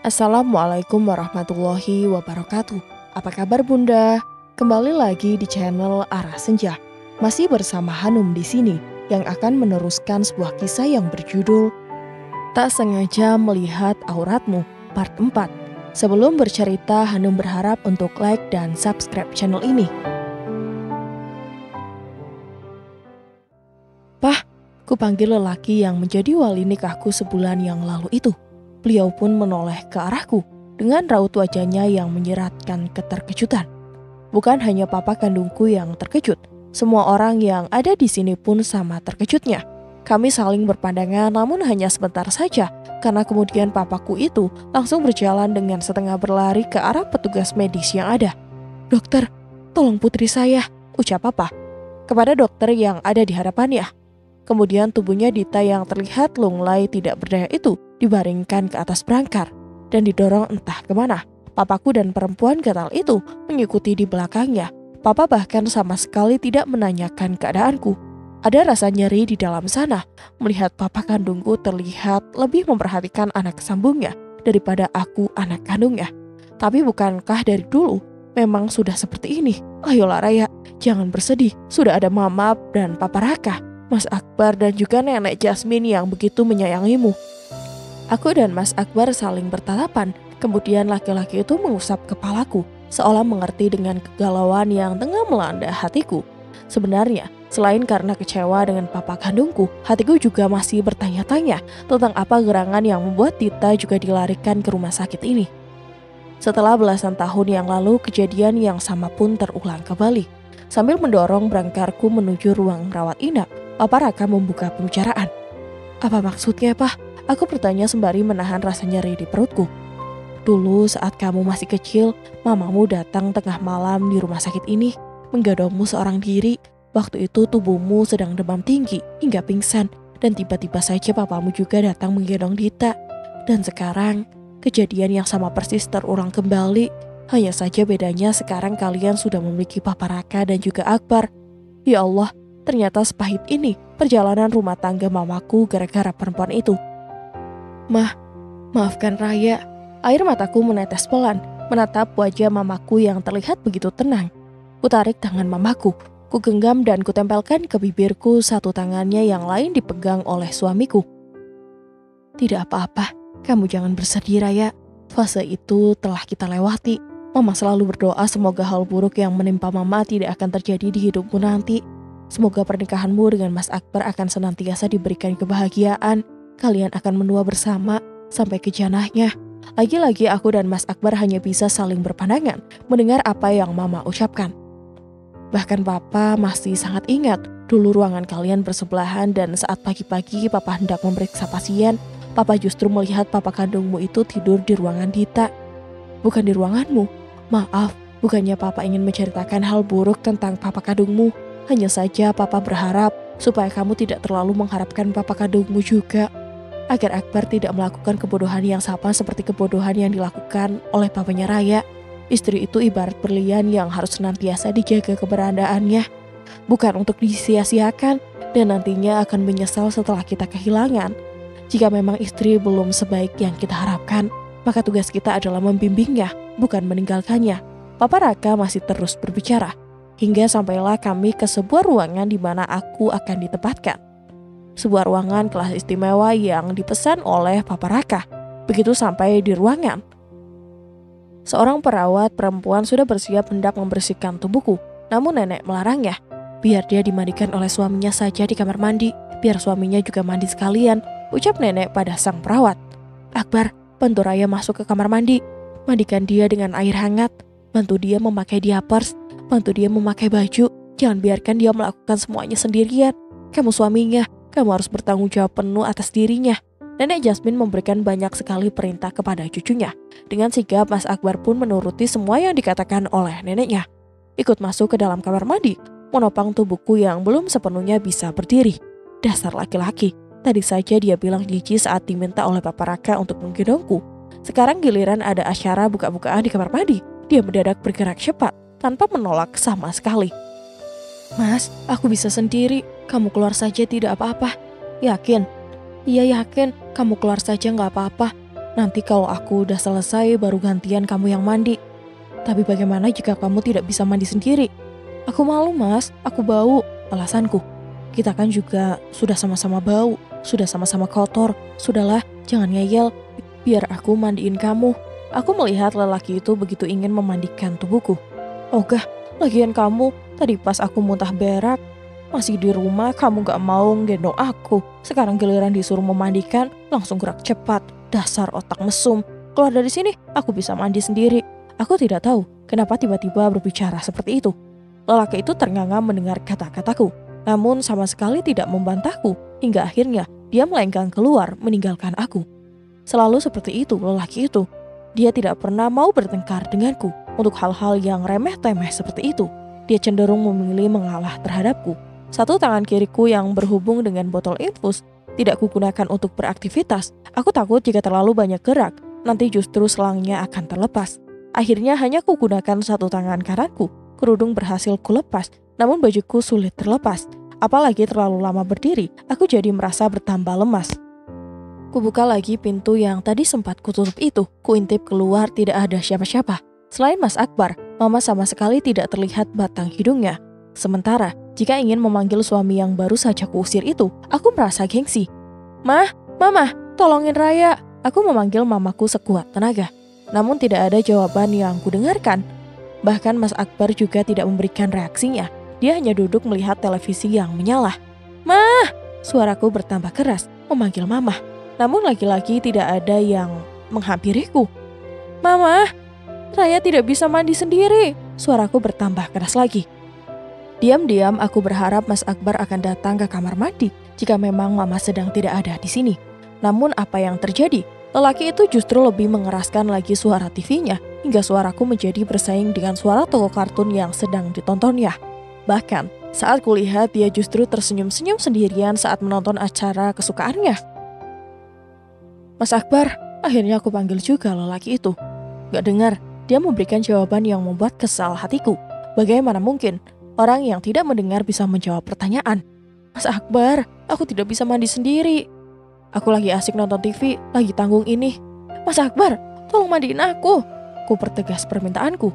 Assalamualaikum warahmatullahi wabarakatuh. Apa kabar Bunda? Kembali lagi di channel Arah Senja. Masih bersama Hanum di sini yang akan meneruskan sebuah kisah yang berjudul Tak Sengaja Melihat Auratmu part 4. Sebelum bercerita, Hanum berharap untuk like dan subscribe channel ini. Pah, kupanggil lelaki yang menjadi wali nikahku sebulan yang lalu itu. Beliau pun menoleh ke arahku dengan raut wajahnya yang menyeratkan keterkejutan. Bukan hanya papa kandungku yang terkejut, semua orang yang ada di sini pun sama terkejutnya. Kami saling berpandangan namun hanya sebentar saja, karena kemudian papaku itu langsung berjalan dengan setengah berlari ke arah petugas medis yang ada. "Dokter, tolong putri saya," ucap papa kepada dokter yang ada di hadapannya. Kemudian tubuhnya Dita yang terlihat lunglai tidak berdaya itu dibaringkan ke atas brangkar dan didorong entah kemana. Papaku dan perempuan gatal itu mengikuti di belakangnya. Papa bahkan sama sekali tidak menanyakan keadaanku. Ada rasa nyeri di dalam sana melihat papa kandungku terlihat lebih memperhatikan anak sambungnya daripada aku anak kandungnya. Tapi bukankah dari dulu memang sudah seperti ini? Ayolah Raya, jangan bersedih. Sudah ada Mama dan Papa Raka, Mas Akbar dan juga Nenek Jasmine yang begitu menyayangimu. Aku dan Mas Akbar saling bertatapan, kemudian laki-laki itu mengusap kepalaku, seolah mengerti dengan kegalauan yang tengah melanda hatiku. Sebenarnya, selain karena kecewa dengan papa kandungku, hatiku juga masih bertanya-tanya tentang apa gerangan yang membuat Dita juga dilarikan ke rumah sakit ini. Setelah belasan tahun yang lalu, kejadian yang sama pun terulang kembali. Sambil mendorong brangkarku menuju ruang rawat inap, Papa Raka membuka pembicaraan. "Apa maksudnya, Pak?" Aku bertanya sembari menahan rasa nyeri di perutku. "Dulu saat kamu masih kecil, mamamu datang tengah malam di rumah sakit ini, menggendongmu seorang diri. Waktu itu tubuhmu sedang demam tinggi hingga pingsan, dan tiba-tiba saja papamu juga datang menggendong Dita. Dan sekarang, kejadian yang sama persis terulang kembali. Hanya saja bedanya sekarang kalian sudah memiliki Papa Raka dan juga Akbar. Ya Allah, ternyata sepahit ini perjalanan rumah tangga mamaku gara-gara perempuan itu. Mah, maafkan Raya." Air mataku menetes pelan, menatap wajah mamaku yang terlihat begitu tenang. Kutarik tangan mamaku, ku genggam dan kutempelkan ke bibirku, satu tangannya yang lain dipegang oleh suamiku. "Tidak apa-apa, kamu jangan bersedih Raya. Fase itu telah kita lewati. Mama selalu berdoa semoga hal buruk yang menimpa Mama tidak akan terjadi di hidupmu nanti. Semoga pernikahanmu dengan Mas Akbar akan senantiasa diberikan kebahagiaan. Kalian akan menua bersama sampai ke janahnya." Lagi-lagi aku dan Mas Akbar hanya bisa saling berpandangan mendengar apa yang Mama ucapkan. Bahkan Papa masih sangat ingat dulu ruangan kalian bersebelahan, dan saat pagi-pagi Papa hendak memeriksa pasien, Papa justru melihat papa kandungmu itu tidur di ruangan Dita. Bukan di ruanganmu. Maaf, bukannya Papa ingin menceritakan hal buruk tentang papa kandungmu. Hanya saja Papa berharap supaya kamu tidak terlalu mengharapkan papa kandungmu juga, agar Akbar tidak melakukan kebodohan yang sama seperti kebodohan yang dilakukan oleh papanya Raya. Istri itu ibarat berlian yang harus senantiasa dijaga keberadaannya, bukan untuk disia-siakan dan nantinya akan menyesal setelah kita kehilangan. Jika memang istri belum sebaik yang kita harapkan, maka tugas kita adalah membimbingnya, bukan meninggalkannya. Papa Raka masih terus berbicara, hingga sampailah kami ke sebuah ruangan di mana aku akan ditempatkan. Sebuah ruangan kelas istimewa yang dipesan oleh Papa Raka. Begitu sampai di ruangan, seorang perawat perempuan sudah bersiap hendak membersihkan tubuhku. Namun nenek melarangnya. Biar dia dimandikan oleh suaminya saja di kamar mandi. Biar suaminya juga mandi sekalian, ucap nenek pada sang perawat. "Akbar, bantu Raya masuk ke kamar mandi. Mandikan dia dengan air hangat. Bantu dia memakai diapers. Bantu dia memakai baju. Jangan biarkan dia melakukan semuanya sendirian. Kamu suaminya, kamu harus bertanggung jawab penuh atas dirinya." Nenek Jasmine memberikan banyak sekali perintah kepada cucunya. Dengan sigap Mas Akbar pun menuruti semua yang dikatakan oleh neneknya. Ikut masuk ke dalam kamar mandi, menopang tubuhku yang belum sepenuhnya bisa berdiri. Dasar laki-laki, tadi saja dia bilang jijik saat diminta oleh Papa Raka untuk menggendongku. Sekarang giliran ada acara buka-bukaan di kamar mandi, dia mendadak bergerak cepat tanpa menolak sama sekali. "Mas, aku bisa sendiri, kamu keluar saja tidak apa-apa." "Yakin?" "Iya yakin, kamu keluar saja gak apa-apa." Nanti kalau aku udah selesai baru gantian kamu yang mandi. Tapi bagaimana jika kamu tidak bisa mandi sendiri? Aku malu mas, aku bau, alasanku. Kita kan juga sudah sama-sama bau, sudah sama-sama kotor. Sudahlah, jangan ngeyel, biar aku mandiin kamu. Aku melihat lelaki itu begitu ingin memandikan tubuhku. Ogah, lagian kamu, tadi pas aku muntah berak, masih di rumah kamu gak mau gendong aku. Sekarang giliran disuruh memandikan, langsung gerak cepat. Dasar otak mesum. Keluar dari sini, aku bisa mandi sendiri. Aku tidak tahu kenapa tiba-tiba berbicara seperti itu. Lelaki itu ternganga mendengar kata-kataku, namun sama sekali tidak membantahku. Hingga akhirnya dia melenggang keluar meninggalkan aku. Selalu seperti itu lelaki itu. Dia tidak pernah mau bertengkar denganku untuk hal-hal yang remeh-temeh seperti itu. Dia cenderung memilih mengalah terhadapku. Satu tangan kiriku yang berhubung dengan botol infus tidak kugunakan untuk beraktivitas. Aku takut jika terlalu banyak gerak, nanti justru selangnya akan terlepas. Akhirnya hanya kugunakan satu tangan kananku. Kerudung berhasil kulepas, namun bajuku sulit terlepas. Apalagi terlalu lama berdiri, aku jadi merasa bertambah lemas. Kubuka lagi pintu yang tadi sempat kututup itu. Kuintip keluar, tidak ada siapa-siapa. Selain Mas Akbar, Mama sama sekali tidak terlihat batang hidungnya. Sementara, jika ingin memanggil suami yang baru saja kuusir itu, aku merasa gengsi. Mah, Mama, tolongin Raya. Aku memanggil mamaku sekuat tenaga. Namun tidak ada jawaban yang kudengarkan. Bahkan Mas Akbar juga tidak memberikan reaksinya. Dia hanya duduk melihat televisi yang menyala. Mah, suaraku bertambah keras, memanggil Mama. Namun lagi-lagi tidak ada yang menghampiriku. Mama, Raya tidak bisa mandi sendiri. Suaraku bertambah keras lagi. Diam-diam aku berharap Mas Akbar akan datang ke kamar mandi jika memang Mama sedang tidak ada di sini. Namun apa yang terjadi? Lelaki itu justru lebih mengeraskan lagi suara TV-nya hingga suaraku menjadi bersaing dengan suara toko kartun yang sedang ditontonnya. Bahkan saat kulihat dia justru tersenyum-senyum sendirian saat menonton acara kesukaannya. Mas Akbar, akhirnya aku panggil juga lelaki itu. Gak dengar, dia memberikan jawaban yang membuat kesal hatiku. Bagaimana mungkin orang yang tidak mendengar bisa menjawab pertanyaan? Mas Akbar, aku tidak bisa mandi sendiri. Aku lagi asik nonton TV, lagi tanggung ini. Mas Akbar, tolong mandiin aku. Ku pertegas permintaanku.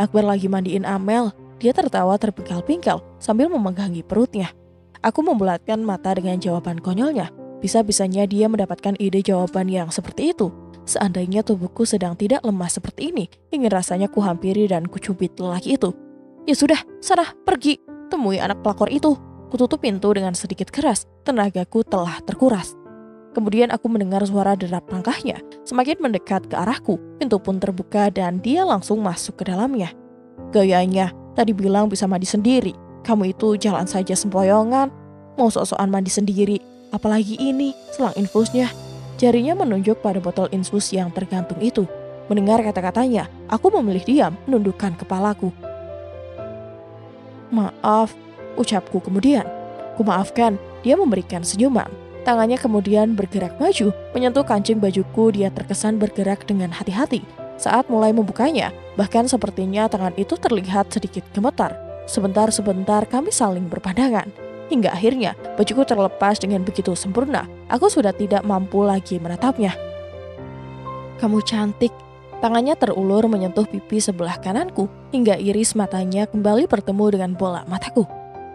Akbar lagi mandiin Amel. Dia tertawa terpingkal-pingkal sambil memegangi perutnya. Aku membulatkan mata dengan jawaban konyolnya. Bisa-bisanya dia mendapatkan ide jawaban yang seperti itu. Seandainya tubuhku sedang tidak lemas seperti ini, ingin rasanya kuhampiri dan kucubit lelaki itu. Ya sudah, sana, pergi. Temui anak pelakor itu. Kututup pintu dengan sedikit keras. Tenagaku telah terkuras. Kemudian aku mendengar suara derap langkahnya. Semakin mendekat ke arahku, pintu pun terbuka dan dia langsung masuk ke dalamnya. Gayanya, tadi bilang bisa mandi sendiri. Kamu itu jalan saja sempoyongan. Mau sok-sokan mandi sendiri. Apalagi ini, selang infusnya. Jarinya menunjuk pada botol infus yang tergantung itu. Mendengar kata-katanya, aku memilih diam, menundukkan kepalaku. Maaf, ucapku kemudian. Kumaafkan, dia memberikan senyuman. Tangannya kemudian bergerak maju, menyentuh kancing bajuku. Dia terkesan bergerak dengan hati-hati. Saat mulai membukanya, bahkan sepertinya tangan itu terlihat sedikit gemetar. Sebentar-sebentar kami saling berpandangan. Hingga akhirnya bajuku terlepas dengan begitu sempurna. Aku sudah tidak mampu lagi menatapnya. Kamu cantik. Tangannya terulur menyentuh pipi sebelah kananku, hingga iris matanya kembali bertemu dengan bola mataku.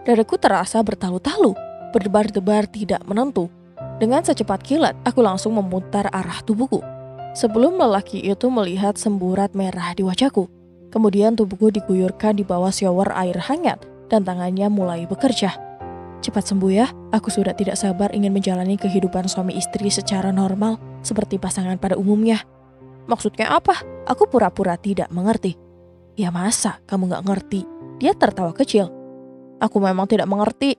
Dadaku terasa bertalu-talu, berdebar-debar tidak menentu. Dengan secepat kilat, aku langsung memutar arah tubuhku. Sebelum lelaki itu melihat semburat merah di wajahku. Kemudian tubuhku diguyurkan di bawah shower air hangat dan tangannya mulai bekerja. Cepat sembuh ya, aku sudah tidak sabar ingin menjalani kehidupan suami istri secara normal seperti pasangan pada umumnya. Maksudnya apa? Aku pura-pura tidak mengerti. Ya masa kamu gak ngerti? Dia tertawa kecil. Aku memang tidak mengerti.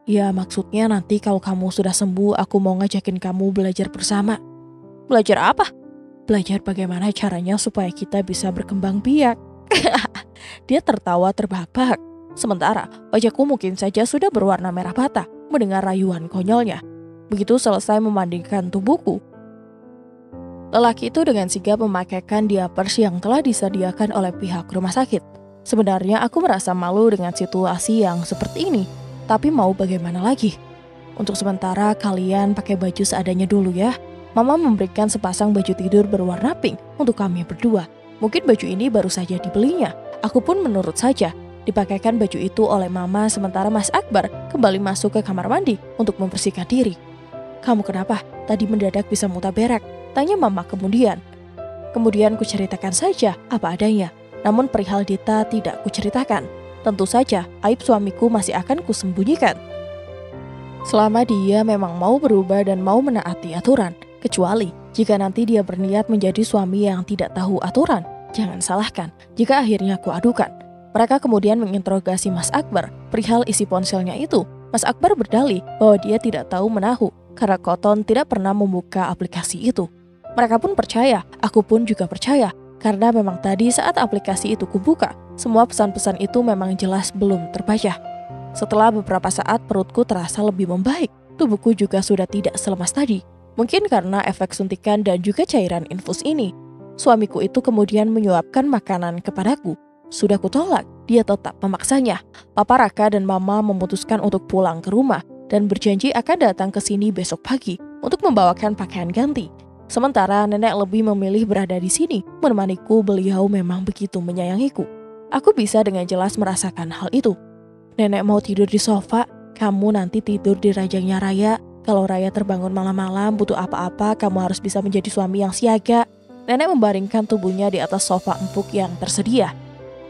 Ya maksudnya nanti kalau kamu sudah sembuh, aku mau ngajakin kamu belajar bersama. Belajar apa? Belajar bagaimana caranya supaya kita bisa berkembang biak. Dia tertawa terbahak-bahak. Sementara wajahku mungkin saja sudah berwarna merah bata mendengar rayuan konyolnya. Begitu selesai memandikan tubuhku, lelaki itu dengan sigap memakaikan diapers yang telah disediakan oleh pihak rumah sakit. Sebenarnya aku merasa malu dengan situasi yang seperti ini, tapi mau bagaimana lagi? Untuk sementara kalian pakai baju seadanya dulu ya. Mama memberikan sepasang baju tidur berwarna pink untuk kami berdua. Mungkin baju ini baru saja dibelinya. Aku pun menurut saja. Dipakaikan baju itu oleh Mama sementara Mas Akbar kembali masuk ke kamar mandi untuk membersihkan diri. "Kamu kenapa? Tadi mendadak bisa muntah berak?" tanya Mama kemudian. Kemudian kuceritakan saja apa adanya. Namun perihal Dita tidak kuceritakan. Tentu saja aib suamiku masih akan kusembunyikan. Selama dia memang mau berubah dan mau menaati aturan. Kecuali jika nanti dia berniat menjadi suami yang tidak tahu aturan, jangan salahkan jika akhirnya aku adukan. Mereka kemudian menginterogasi Mas Akbar perihal isi ponselnya itu. Mas Akbar berdalih bahwa dia tidak tahu menahu karena Koton tidak pernah membuka aplikasi itu. Mereka pun percaya, aku pun juga percaya, karena memang tadi saat aplikasi itu kubuka, semua pesan-pesan itu memang jelas belum terbaca. Setelah beberapa saat perutku terasa lebih membaik, tubuhku juga sudah tidak selemas tadi. Mungkin karena efek suntikan dan juga cairan infus ini. Suamiku itu kemudian menyuapkan makanan kepadaku. Sudah kutolak, dia tetap memaksanya. Papa Raka dan Mama memutuskan untuk pulang ke rumah dan berjanji akan datang ke sini besok pagi untuk membawakan pakaian ganti. Sementara nenek lebih memilih berada di sini menemaniku. Beliau memang begitu menyayangiku. Aku bisa dengan jelas merasakan hal itu. "Nenek mau tidur di sofa, kamu nanti tidur di ranjangnya Raya. Kalau Raya terbangun malam-malam butuh apa-apa, kamu harus bisa menjadi suami yang siaga." Nenek membaringkan tubuhnya di atas sofa empuk yang tersedia.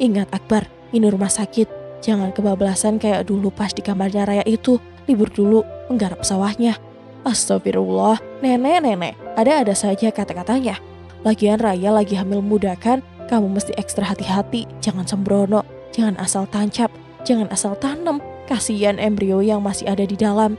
"Ingat Akbar, ini rumah sakit. Jangan kebablasan kayak dulu pas di kamarnya Raya itu. Libur dulu, menggarap sawahnya." Astagfirullah, nenek, ada saja kata-katanya. "Lagian Raya lagi hamil muda kan, kamu mesti ekstra hati-hati, jangan sembrono, jangan asal tancap, jangan asal tanam, kasihan embrio yang masih ada di dalam."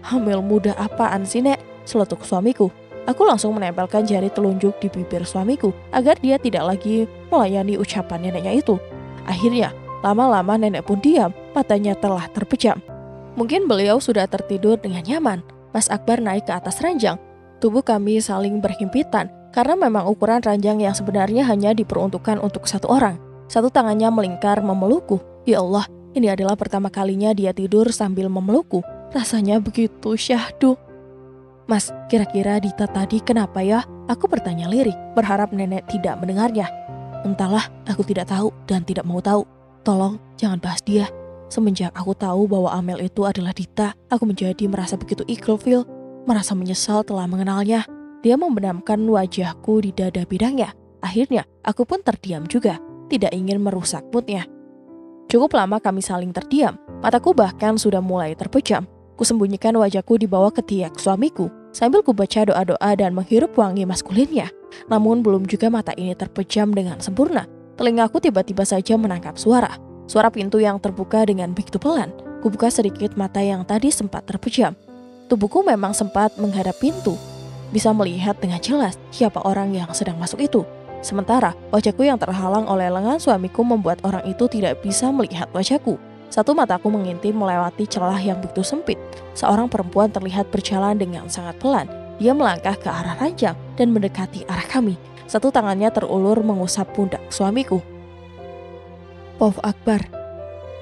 "Hamil muda apaan sih, Nek?" seletuk suamiku. Aku langsung menempelkan jari telunjuk di bibir suamiku agar dia tidak lagi melayani ucapan neneknya itu. Akhirnya, lama-lama nenek pun diam, matanya telah terpejam. Mungkin beliau sudah tertidur dengan nyaman. Mas Akbar naik ke atas ranjang. Tubuh kami saling berhimpitan karena memang ukuran ranjang yang sebenarnya hanya diperuntukkan untuk satu orang. Satu tangannya melingkar memelukku. Ya Allah, ini adalah pertama kalinya dia tidur sambil memelukku. Rasanya begitu syahdu. "Mas, kira-kira Dita tadi kenapa ya?" Aku bertanya lirik, berharap nenek tidak mendengarnya. "Entahlah, aku tidak tahu dan tidak mau tahu. Tolong, jangan bahas dia. Semenjak aku tahu bahwa Amel itu adalah Dita, aku menjadi merasa begitu ilfil, merasa menyesal telah mengenalnya." Dia membenamkan wajahku di dada bidangnya. Akhirnya, aku pun terdiam juga, tidak ingin merusak moodnya. Cukup lama kami saling terdiam, mataku bahkan sudah mulai terpejam. Kusembunyikan wajahku di bawah ketiak suamiku, sambil kubaca doa-doa dan menghirup wangi maskulinnya. Namun belum juga mata ini terpejam dengan sempurna. Telingaku tiba-tiba saja menangkap suara pintu yang terbuka dengan begitu pelan. Kubuka sedikit mata yang tadi sempat terpejam. Tubuhku memang sempat menghadap pintu. Bisa melihat dengan jelas siapa orang yang sedang masuk itu. Sementara wajahku yang terhalang oleh lengan suamiku membuat orang itu tidak bisa melihat wajahku. Satu mataku mengintip melewati celah yang begitu sempit. Seorang perempuan terlihat berjalan dengan sangat pelan. Dia melangkah ke arah ranjang dan mendekati arah kami. Satu tangannya terulur mengusap pundak suamiku. "Pof Akbar,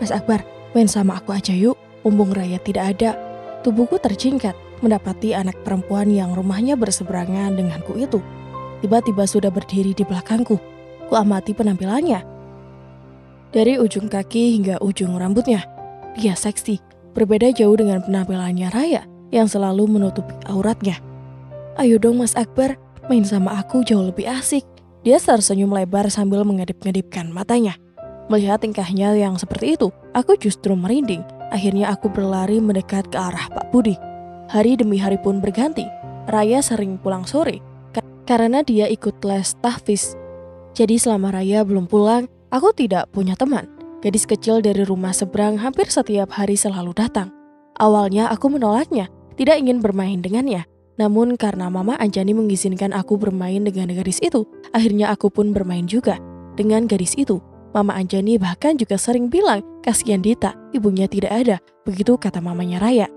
Mas Akbar, main sama aku aja yuk, mumpung Raya tidak ada." Tubuhku terjingkat mendapati anak perempuan yang rumahnya berseberangan denganku itu. Tiba-tiba sudah berdiri di belakangku. Ku amati penampilannya. Dari ujung kaki hingga ujung rambutnya, dia seksi, berbeda jauh dengan penampilannya Raya yang selalu menutupi auratnya. "Ayo dong Mas Akbar, main sama aku jauh lebih asik." Dia tersenyum lebar sambil mengedip-ngedipkan matanya. Melihat tingkahnya yang seperti itu, aku justru merinding. Akhirnya aku berlari mendekat ke arah Pak Budi. Hari demi hari pun berganti. Raya sering pulang sore karena dia ikut les tahfiz. Jadi selama Raya belum pulang, aku tidak punya teman. Gadis kecil dari rumah seberang hampir setiap hari selalu datang. Awalnya aku menolaknya, tidak ingin bermain dengannya. Namun karena Mama Anjani mengizinkan aku bermain dengan gadis itu, akhirnya aku pun bermain juga dengan gadis itu. Mama Anjani bahkan juga sering bilang, "Kasihan Dita, ibunya tidak ada." Begitu kata mamanya Raya.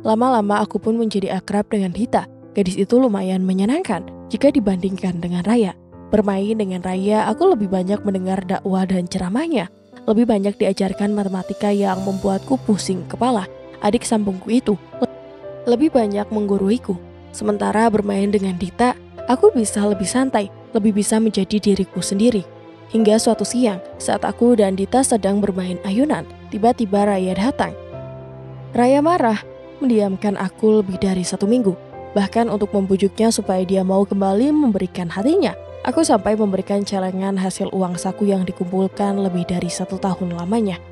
Lama-lama aku pun menjadi akrab dengan Dita. Gadis itu lumayan menyenangkan jika dibandingkan dengan Raya. Bermain dengan Raya, aku lebih banyak mendengar dakwah dan ceramahnya. Lebih banyak diajarkan matematika yang membuatku pusing kepala. Adik sambungku itu lebih banyak mengguruiku. Sementara bermain dengan Dita, aku bisa lebih santai, lebih bisa menjadi diriku sendiri. Hingga suatu siang, saat aku dan Dita sedang bermain ayunan, tiba-tiba Raya datang. Raya marah, mendiamkan aku lebih dari 1 minggu. Bahkan untuk membujuknya supaya dia mau kembali memberikan hatinya, aku sampai memberikan celengan hasil uang saku yang dikumpulkan lebih dari 1 tahun lamanya.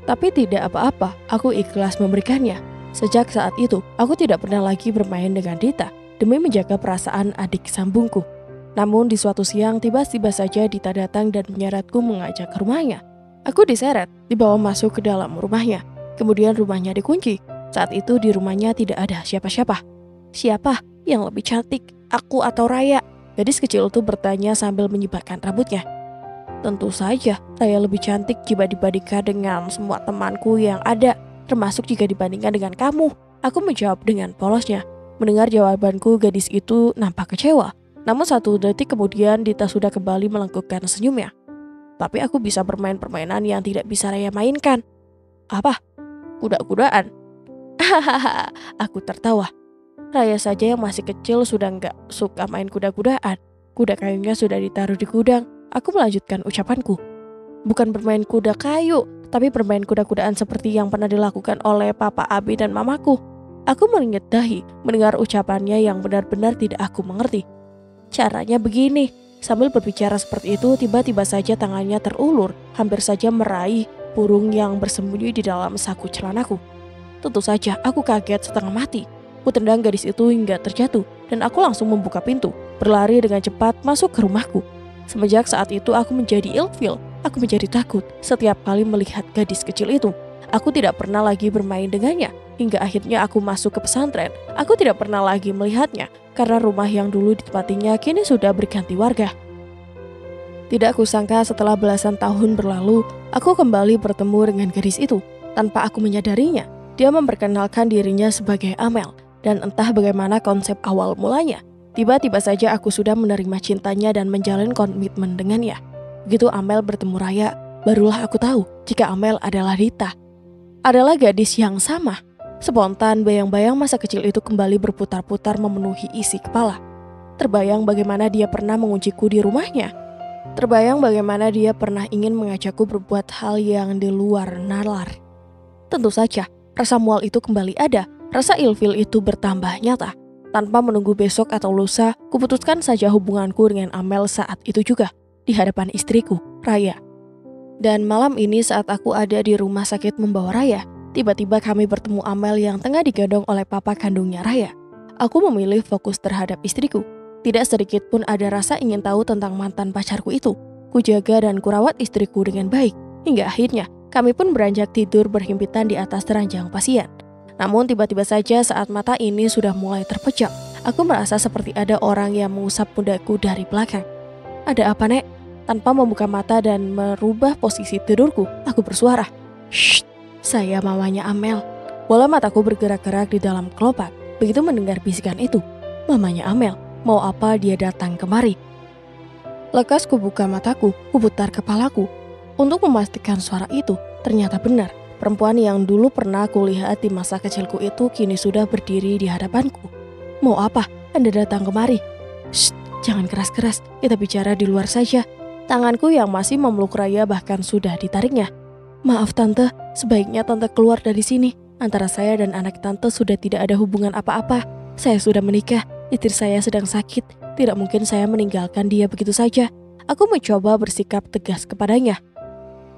Tapi tidak apa-apa, aku ikhlas memberikannya. Sejak saat itu, aku tidak pernah lagi bermain dengan Dita demi menjaga perasaan adik sambungku. Namun di suatu siang, tiba-tiba saja Dita datang dan menyeretku mengajak ke rumahnya. Aku diseret, dibawa masuk ke dalam rumahnya. Kemudian rumahnya dikunci. Saat itu di rumahnya tidak ada siapa-siapa. Siapa yang lebih cantik, aku atau Raya? Gadis kecil itu bertanya sambil menyibakkan rambutnya. Tentu saja, Raya lebih cantik jika dibandingkan dengan semua temanku yang ada, termasuk jika dibandingkan dengan kamu. Aku menjawab dengan polosnya. Mendengar jawabanku, gadis itu nampak kecewa. Namun 1 detik kemudian Dita sudah kembali melengkungkan senyumnya. Tapi aku bisa bermain permainan yang tidak bisa Raya mainkan. Apa? Kuda-kudaan? Hahaha, aku tertawa. Raya saja yang masih kecil sudah nggak suka main kuda-kudaan. Kuda kayunya sudah ditaruh di gudang. Aku melanjutkan ucapanku. Bukan bermain kuda kayu, tapi bermain kuda-kudaan seperti yang pernah dilakukan oleh Papa Abi dan Mamaku. Aku meringit dahi mendengar ucapannya yang benar-benar tidak aku mengerti. Caranya begini. Sambil berbicara seperti itu, tiba-tiba saja tangannya terulur, hampir saja meraih burung yang bersembunyi di dalam saku celanaku. Tentu saja aku kaget setengah mati. Ku tendang gadis itu hingga terjatuh, dan aku langsung membuka pintu, berlari dengan cepat masuk ke rumahku. Semenjak saat itu aku menjadi ilfil, aku menjadi takut setiap kali melihat gadis kecil itu. Aku tidak pernah lagi bermain dengannya, hingga akhirnya aku masuk ke pesantren. Aku tidak pernah lagi melihatnya, karena rumah yang dulu ditempatinya kini sudah berganti warga. Tidak kusangka setelah belasan tahun berlalu, aku kembali bertemu dengan gadis itu. Tanpa aku menyadarinya, dia memperkenalkan dirinya sebagai Amel, dan entah bagaimana konsep awal mulanya. Tiba-tiba saja aku sudah menerima cintanya dan menjalin komitmen dengannya. Begitu Amel bertemu Raya, barulah aku tahu jika Amel adalah Dita. Adalah gadis yang sama. Spontan bayang-bayang masa kecil itu kembali berputar-putar memenuhi isi kepala. Terbayang bagaimana dia pernah mengunciku di rumahnya. Terbayang bagaimana dia pernah ingin mengajakku berbuat hal yang di luar nalar. Tentu saja, rasa mual itu kembali ada. Rasa ilfil itu bertambah nyata. Tanpa menunggu besok atau lusa, kuputuskan saja hubunganku dengan Amel saat itu juga, di hadapan istriku, Raya. Dan malam ini saat aku ada di rumah sakit membawa Raya, tiba-tiba kami bertemu Amel yang tengah digendong oleh papa kandungnya Raya. Aku memilih fokus terhadap istriku. Tidak sedikit pun ada rasa ingin tahu tentang mantan pacarku itu. Kujaga dan kurawat istriku dengan baik, hingga akhirnya kami pun beranjak tidur berhimpitan di atas ranjang pasien. Namun tiba-tiba saja saat mata ini sudah mulai terpejam, aku merasa seperti ada orang yang mengusap pundaku dari belakang. Ada apa, Nek? Tanpa membuka mata dan merubah posisi tidurku, aku bersuara. Shh, saya mamanya Amel. Bola mataku bergerak-gerak di dalam kelopak. Begitu mendengar bisikan itu, mamanya Amel, mau apa dia datang kemari? Lekas kubuka mataku, kuputar kepalaku. Untuk memastikan suara itu, ternyata benar. Perempuan yang dulu pernah kulihat di masa kecilku itu kini sudah berdiri di hadapanku. Mau apa Anda datang kemari? Shh, jangan keras-keras, kita bicara di luar saja. Tanganku yang masih memeluk Raya bahkan sudah ditariknya. Maaf Tante, sebaiknya Tante keluar dari sini. Antara saya dan anak Tante sudah tidak ada hubungan apa-apa. Saya sudah menikah, istri saya sedang sakit. Tidak mungkin saya meninggalkan dia begitu saja. Aku mencoba bersikap tegas kepadanya.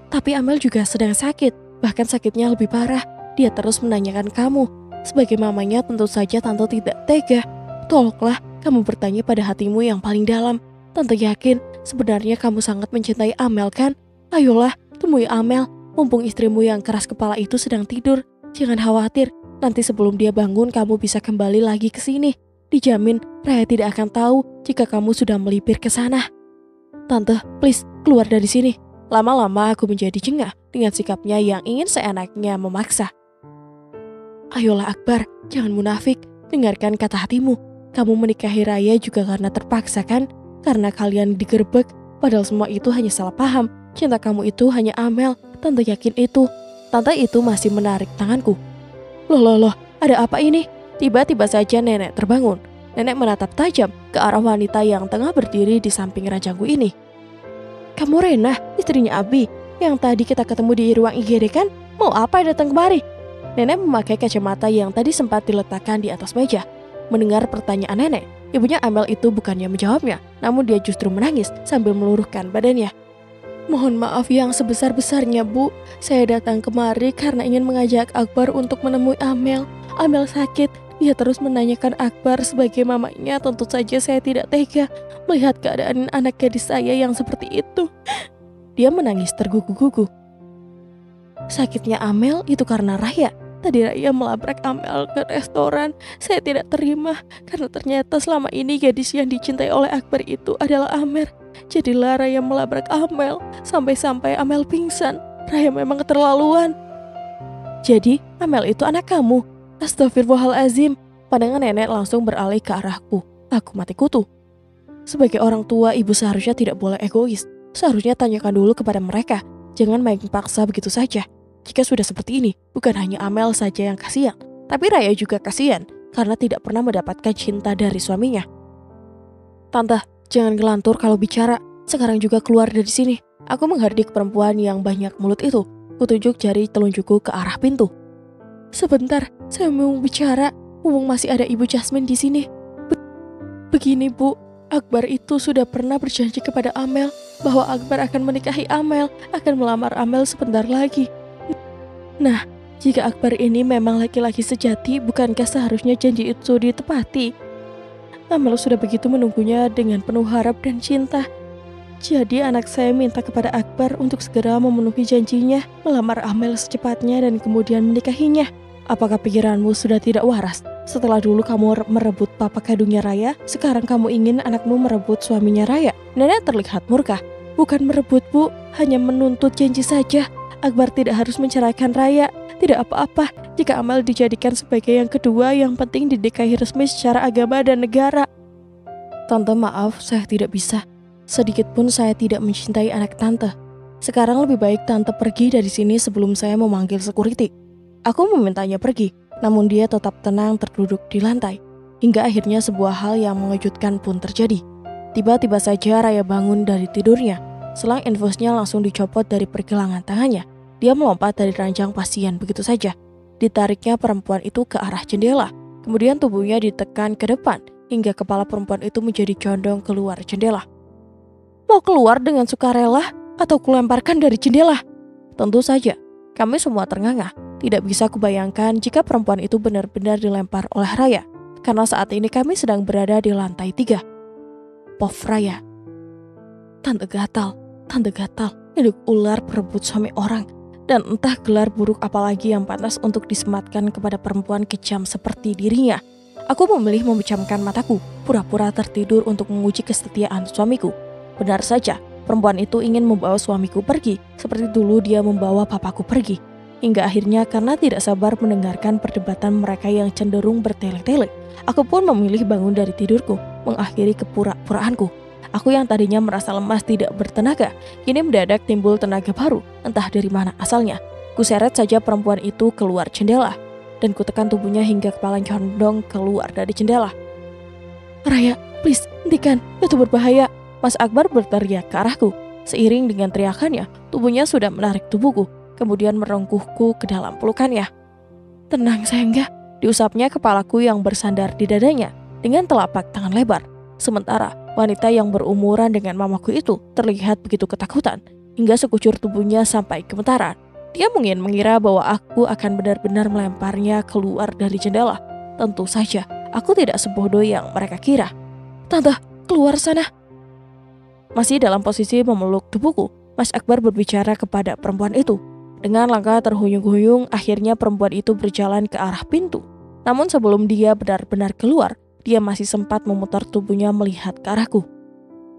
Tapi Amel juga sedang sakit. Bahkan sakitnya lebih parah. Dia terus menanyakan kamu. Sebagai mamanya tentu saja Tante tidak tega. Tolonglah kamu bertanya pada hatimu yang paling dalam. Tante yakin sebenarnya kamu sangat mencintai Amel kan? Ayolah temui Amel. Mumpung istrimu yang keras kepala itu sedang tidur. Jangan khawatir. Nanti sebelum dia bangun kamu bisa kembali lagi ke sini. Dijamin Raya tidak akan tahu jika kamu sudah melipir ke sana. Tante, please keluar dari sini. Lama-lama aku menjadi jengah dengan sikapnya yang ingin seenaknya memaksa. Ayolah Akbar, jangan munafik, dengarkan kata hatimu. Kamu menikahi Raya juga karena terpaksa kan? Karena kalian digerebek, padahal semua itu hanya salah paham. Cinta kamu itu hanya Amel, Tante yakin itu. Tante itu masih menarik tanganku. Loh, ada apa ini? Tiba-tiba saja nenek terbangun. Nenek menatap tajam ke arah wanita yang tengah berdiri di samping ranjangku ini. Kamu Rena, istrinya Abi, yang tadi kita ketemu di ruang IGD kan? Mau apa datang kemari? Nenek memakai kacamata yang tadi sempat diletakkan di atas meja. Mendengar pertanyaan nenek, ibunya Amel itu bukannya menjawabnya, namun dia justru menangis sambil meluruhkan badannya. Mohon maaf yang sebesar-besarnya, Bu. Saya datang kemari karena ingin mengajak Akbar untuk menemui Amel. Amel sakit. Dia terus menanyakan Akbar sebagai mamanya. Tentu saja saya tidak tega melihat keadaan anak gadis saya yang seperti itu. Dia menangis tergugu-gugu. Sakitnya Amel itu karena Raya. Tadi Raya melabrak Amel ke restoran. Saya tidak terima karena ternyata selama ini gadis yang dicintai oleh Akbar itu adalah Amer. Jadilah Raya melabrak Amel sampai-sampai Amel pingsan. Raya memang keterlaluan. Jadi Amel itu anak kamu? Astagfirullahalazim. Pandangan nenek langsung beralih ke arahku. Aku mati kutu. Sebagai orang tua, ibu seharusnya tidak boleh egois. Seharusnya tanyakan dulu kepada mereka. Jangan main paksa begitu saja. Jika sudah seperti ini, bukan hanya Amel saja yang kasihan, tapi Raya juga kasihan karena tidak pernah mendapatkan cinta dari suaminya. Tante, jangan gelantur kalau bicara. Sekarang juga keluar dari sini. Aku menghardik perempuan yang banyak mulut itu. Kutunjuk jari telunjukku ke arah pintu. Sebentar, saya mau bicara. Mumpung masih ada Ibu Jasmine di sini. Begini, Bu. Akbar itu sudah pernah berjanji kepada Amel bahwa Akbar akan menikahi Amel, akan melamar Amel sebentar lagi. Nah, jika Akbar ini memang laki-laki sejati, bukankah seharusnya janji itu ditepati? Amel sudah begitu menunggunya dengan penuh harap dan cinta. Jadi anak saya minta kepada Akbar untuk segera memenuhi janjinya, melamar Amel secepatnya dan kemudian menikahinya. Apakah pikiranmu sudah tidak waras? Setelah dulu kamu merebut papa kandungnya Raya, sekarang kamu ingin anakmu merebut suaminya Raya. Nenek terlihat murka. Bukan merebut, Bu, hanya menuntut janji saja. Akbar tidak harus menceraikan Raya. Tidak apa-apa jika Amel dijadikan sebagai yang kedua, yang penting didikahi resmi secara agama dan negara. Tante, maaf, saya tidak bisa. Sedikit pun saya tidak mencintai anak tante. Sekarang lebih baik tante pergi dari sini sebelum saya memanggil security. Aku memintanya pergi, namun dia tetap tenang terduduk di lantai. Hingga akhirnya sebuah hal yang mengejutkan pun terjadi. Tiba-tiba saja Raya bangun dari tidurnya. Selang infusnya langsung dicopot dari pergelangan tangannya. Dia melompat dari ranjang pasien begitu saja. Ditariknya perempuan itu ke arah jendela. Kemudian tubuhnya ditekan ke depan, hingga kepala perempuan itu menjadi condong keluar jendela. Mau keluar dengan sukarela atau kulemparkan dari jendela? Tentu saja, kami semua ternganga. Tidak bisa kubayangkan jika perempuan itu benar-benar dilempar oleh Raya, karena saat ini kami sedang berada di lantai 3. Pof Raya. Tante gatal, hidup ular perebut suami orang, dan entah gelar buruk apalagi yang pantas untuk disematkan kepada perempuan kejam seperti dirinya. Aku memilih memejamkan mataku, pura-pura tertidur untuk menguji kesetiaan suamiku. Benar saja, perempuan itu ingin membawa suamiku pergi, seperti dulu dia membawa papaku pergi. Hingga akhirnya karena tidak sabar mendengarkan perdebatan mereka yang cenderung bertele-tele, aku pun memilih bangun dari tidurku, mengakhiri kepura-puraanku. Aku yang tadinya merasa lemas tidak bertenaga, kini mendadak timbul tenaga baru, entah dari mana asalnya. Kuseret saja perempuan itu keluar jendela, dan kutekan tubuhnya hingga kepala condong keluar dari jendela. Raya, please, hentikan, itu berbahaya. Mas Akbar berteriak ke arahku. Seiring dengan teriakannya, tubuhnya sudah menarik tubuhku, kemudian merengkuhku ke dalam pelukannya. Tenang sayangnya, diusapnya kepalaku yang bersandar di dadanya dengan telapak tangan lebar. Sementara wanita yang berumuran dengan mamaku itu terlihat begitu ketakutan, hingga sekucur tubuhnya sampai gemetaran. Dia mungkin mengira bahwa aku akan benar-benar melemparnya keluar dari jendela. Tentu saja, aku tidak sebodoh yang mereka kira. Tante, keluar sana. Masih dalam posisi memeluk tubuhku, Mas Akbar berbicara kepada perempuan itu. Dengan langkah terhuyung-huyung, akhirnya perempuan itu berjalan ke arah pintu. Namun sebelum dia benar-benar keluar, dia masih sempat memutar tubuhnya melihat ke arahku.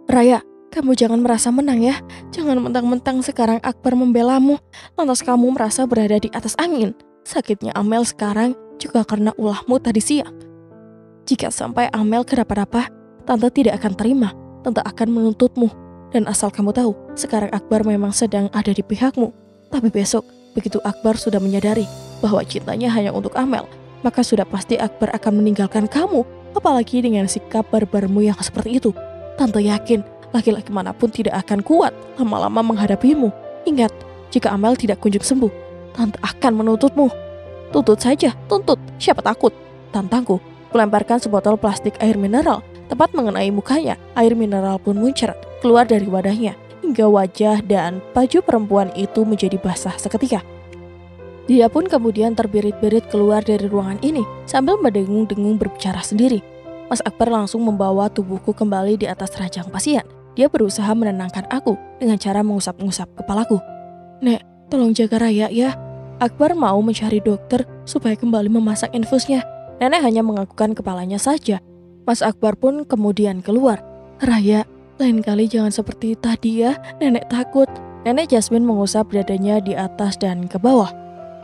Raya, kamu jangan merasa menang ya. Jangan mentang-mentang sekarang Akbar membelamu, lantas kamu merasa berada di atas angin. Sakitnya Amel sekarang juga karena ulahmu tadi siang. Jika sampai Amel kenapa-napa, Tante tidak akan terima. Tante akan menuntutmu. Dan asal kamu tahu, sekarang Akbar memang sedang ada di pihakmu. Tapi besok, begitu Akbar sudah menyadari bahwa cintanya hanya untuk Amel, maka sudah pasti Akbar akan meninggalkan kamu apalagi dengan sikap barbarmu yang seperti itu. Tante yakin laki-laki manapun tidak akan kuat lama-lama menghadapimu. Ingat, jika Amel tidak kunjung sembuh, tante akan menuntutmu. Tuntut saja, tuntut, siapa takut? Tantangku. Kulemparkan sebotol plastik air mineral tepat mengenai mukanya. Air mineral pun muncrat keluar dari wadahnya hingga wajah dan baju perempuan itu menjadi basah seketika. Dia pun kemudian terbirit-birit keluar dari ruangan ini sambil mendengung-dengung berbicara sendiri. Mas Akbar langsung membawa tubuhku kembali di atas ranjang pasien. Dia berusaha menenangkan aku dengan cara mengusap-ngusap kepalaku. Nek, tolong jaga Raya ya. Akbar mau mencari dokter supaya kembali memasang infusnya. Nenek hanya menganggukkan kepalanya saja. Mas Akbar pun kemudian keluar. Raya, lain kali jangan seperti tadi ya, nenek takut. Nenek Jasmine mengusap dadanya di atas dan ke bawah.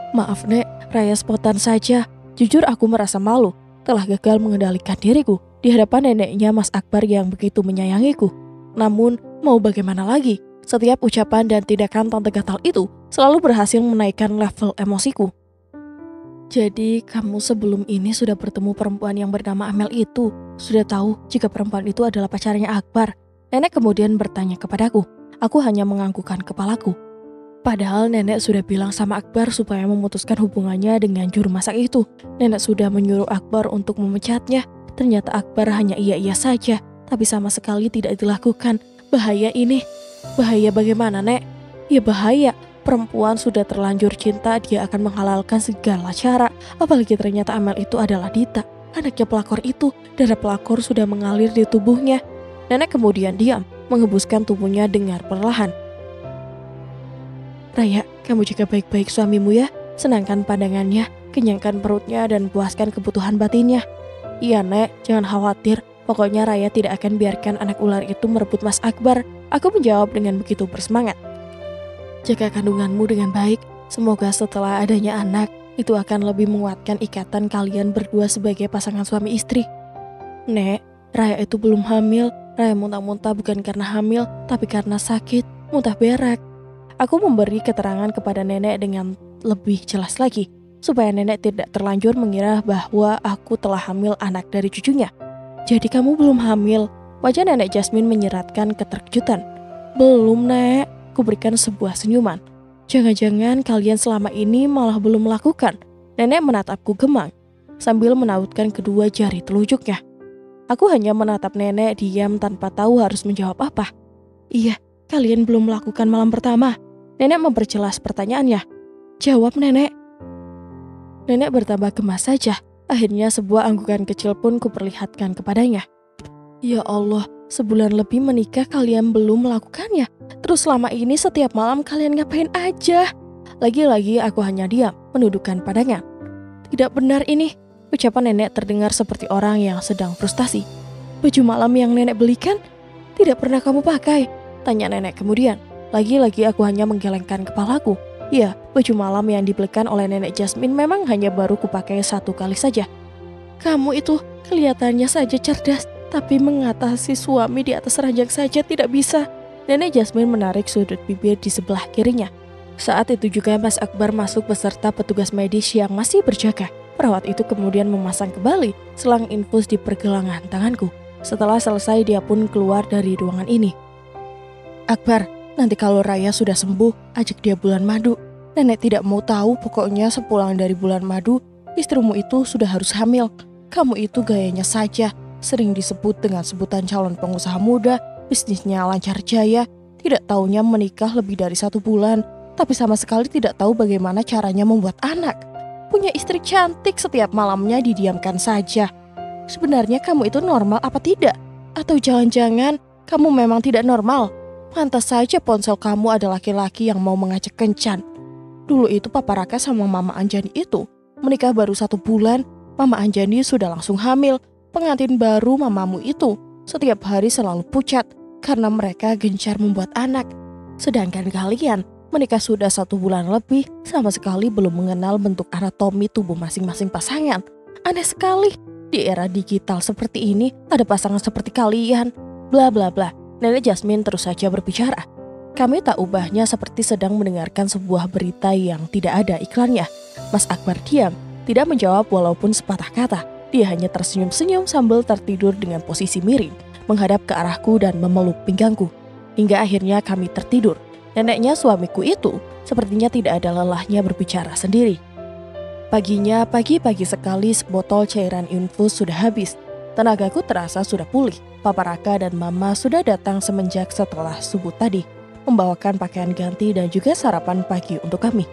Maaf Nek, Raya spontan saja. Jujur aku merasa malu, telah gagal mengendalikan diriku di hadapan neneknya Mas Akbar yang begitu menyayangiku. Namun, mau bagaimana lagi? Setiap ucapan dan tindakan Tante Gatal itu selalu berhasil menaikkan level emosiku. Jadi, kamu sebelum ini sudah bertemu perempuan yang bernama Amel itu? Sudah tahu jika perempuan itu adalah pacarnya Akbar? Nenek kemudian bertanya kepadaku. Aku hanya menganggukkan kepalaku. Padahal nenek sudah bilang sama Akbar supaya memutuskan hubungannya dengan juru masak itu. Nenek sudah menyuruh Akbar untuk memecatnya. Ternyata Akbar hanya iya-iya saja, tapi sama sekali tidak dilakukan. Bahaya ini. Bahaya bagaimana, Nek? Ya bahaya. Perempuan sudah terlanjur cinta, dia akan menghalalkan segala cara. Apalagi ternyata Amel itu adalah Dita, anaknya pelakor itu. Darah pelakor sudah mengalir di tubuhnya. Nenek kemudian diam, menghembuskan tubuhnya dengan perlahan. Raya, kamu jaga baik-baik suamimu ya. Senangkan pandangannya, kenyangkan perutnya, dan puaskan kebutuhan batinnya. Iya Nek, jangan khawatir. Pokoknya Raya tidak akan biarkan anak ular itu merebut Mas Akbar. Aku menjawab dengan begitu bersemangat. Jaga kandunganmu dengan baik. Semoga setelah adanya anak, itu akan lebih menguatkan ikatan kalian berdua sebagai pasangan suami istri. Nek, Raya itu belum hamil. Raya muntah-muntah bukan karena hamil, tapi karena sakit, muntah berak. Aku memberi keterangan kepada nenek dengan lebih jelas lagi, supaya nenek tidak terlanjur mengira bahwa aku telah hamil anak dari cucunya. Jadi kamu belum hamil? Wajah nenek Jasmine menyeratkan keterkejutan. Belum Nek, kuberikan sebuah senyuman. Jangan-jangan kalian selama ini malah belum melakukan. Nenek menatapku gemang, sambil menautkan kedua jari telunjuknya. Aku hanya menatap nenek diam tanpa tahu harus menjawab apa. Iya, kalian belum melakukan malam pertama. Nenek memperjelas pertanyaannya. Jawab nenek. Nenek bertambah gemas saja. Akhirnya sebuah anggukan kecil pun kuperlihatkan kepadanya. Ya Allah, sebulan lebih menikah kalian belum melakukannya. Terus selama ini setiap malam kalian ngapain aja? Lagi-lagi aku hanya diam, menundukkan pandangan. Tidak benar ini. Ucapan nenek terdengar seperti orang yang sedang frustasi. Baju malam yang nenek belikan tidak pernah kamu pakai? Tanya nenek kemudian. Lagi-lagi aku hanya menggelengkan kepalaku. Ya, baju malam yang dibelikan oleh nenek Jasmine memang hanya baru kupakai satu kali saja. Kamu itu kelihatannya saja cerdas, tapi mengatasi suami di atas ranjang saja tidak bisa. Nenek Jasmine menarik sudut bibir di sebelah kirinya. Saat itu juga Mas Akbar masuk beserta petugas medis yang masih berjaga. Perawat itu kemudian memasang kembali selang infus di pergelangan tanganku. Setelah selesai dia pun keluar dari ruangan ini. Akbar, nanti kalau Raya sudah sembuh, ajak dia bulan madu. Nenek tidak mau tahu, pokoknya sepulang dari bulan madu, istrimu itu sudah harus hamil. Kamu itu gayanya saja, sering disebut dengan sebutan calon pengusaha muda, bisnisnya lancar jaya, tidak taunya menikah lebih dari 1 bulan, tapi sama sekali tidak tahu bagaimana caranya membuat anak. Punya istri cantik, setiap malamnya didiamkan saja. Sebenarnya kamu itu normal apa tidak? Atau jangan-jangan kamu memang tidak normal? Pantas saja ponsel kamu ada laki-laki yang mau mengajak kencan. Dulu itu Papa Raka sama Mama Anjani itu menikah baru 1 bulan, Mama Anjani sudah langsung hamil. Pengantin baru mamamu itu setiap hari selalu pucat karena mereka gencar membuat anak. Sedangkan kalian menikah sudah 1 bulan lebih, sama sekali belum mengenal bentuk anatomi tubuh masing-masing pasangan. Aneh sekali, di era digital seperti ini ada pasangan seperti kalian. Bla bla bla. Nenek Jasmine terus saja berbicara. Kami tak ubahnya seperti sedang mendengarkan sebuah berita yang tidak ada iklannya. Mas Akbar diam, tidak menjawab walaupun sepatah kata. Dia hanya tersenyum-senyum sambil tertidur dengan posisi miring, menghadap ke arahku dan memeluk pinggangku. Hingga akhirnya kami tertidur. Neneknya suamiku itu sepertinya tidak ada lelahnya berbicara sendiri. Paginya, pagi-pagi sekali sebotol cairan infus sudah habis. Tenagaku terasa sudah pulih. Papa Raka dan Mama sudah datang semenjak setelah subuh tadi, membawakan pakaian ganti dan juga sarapan pagi untuk kami.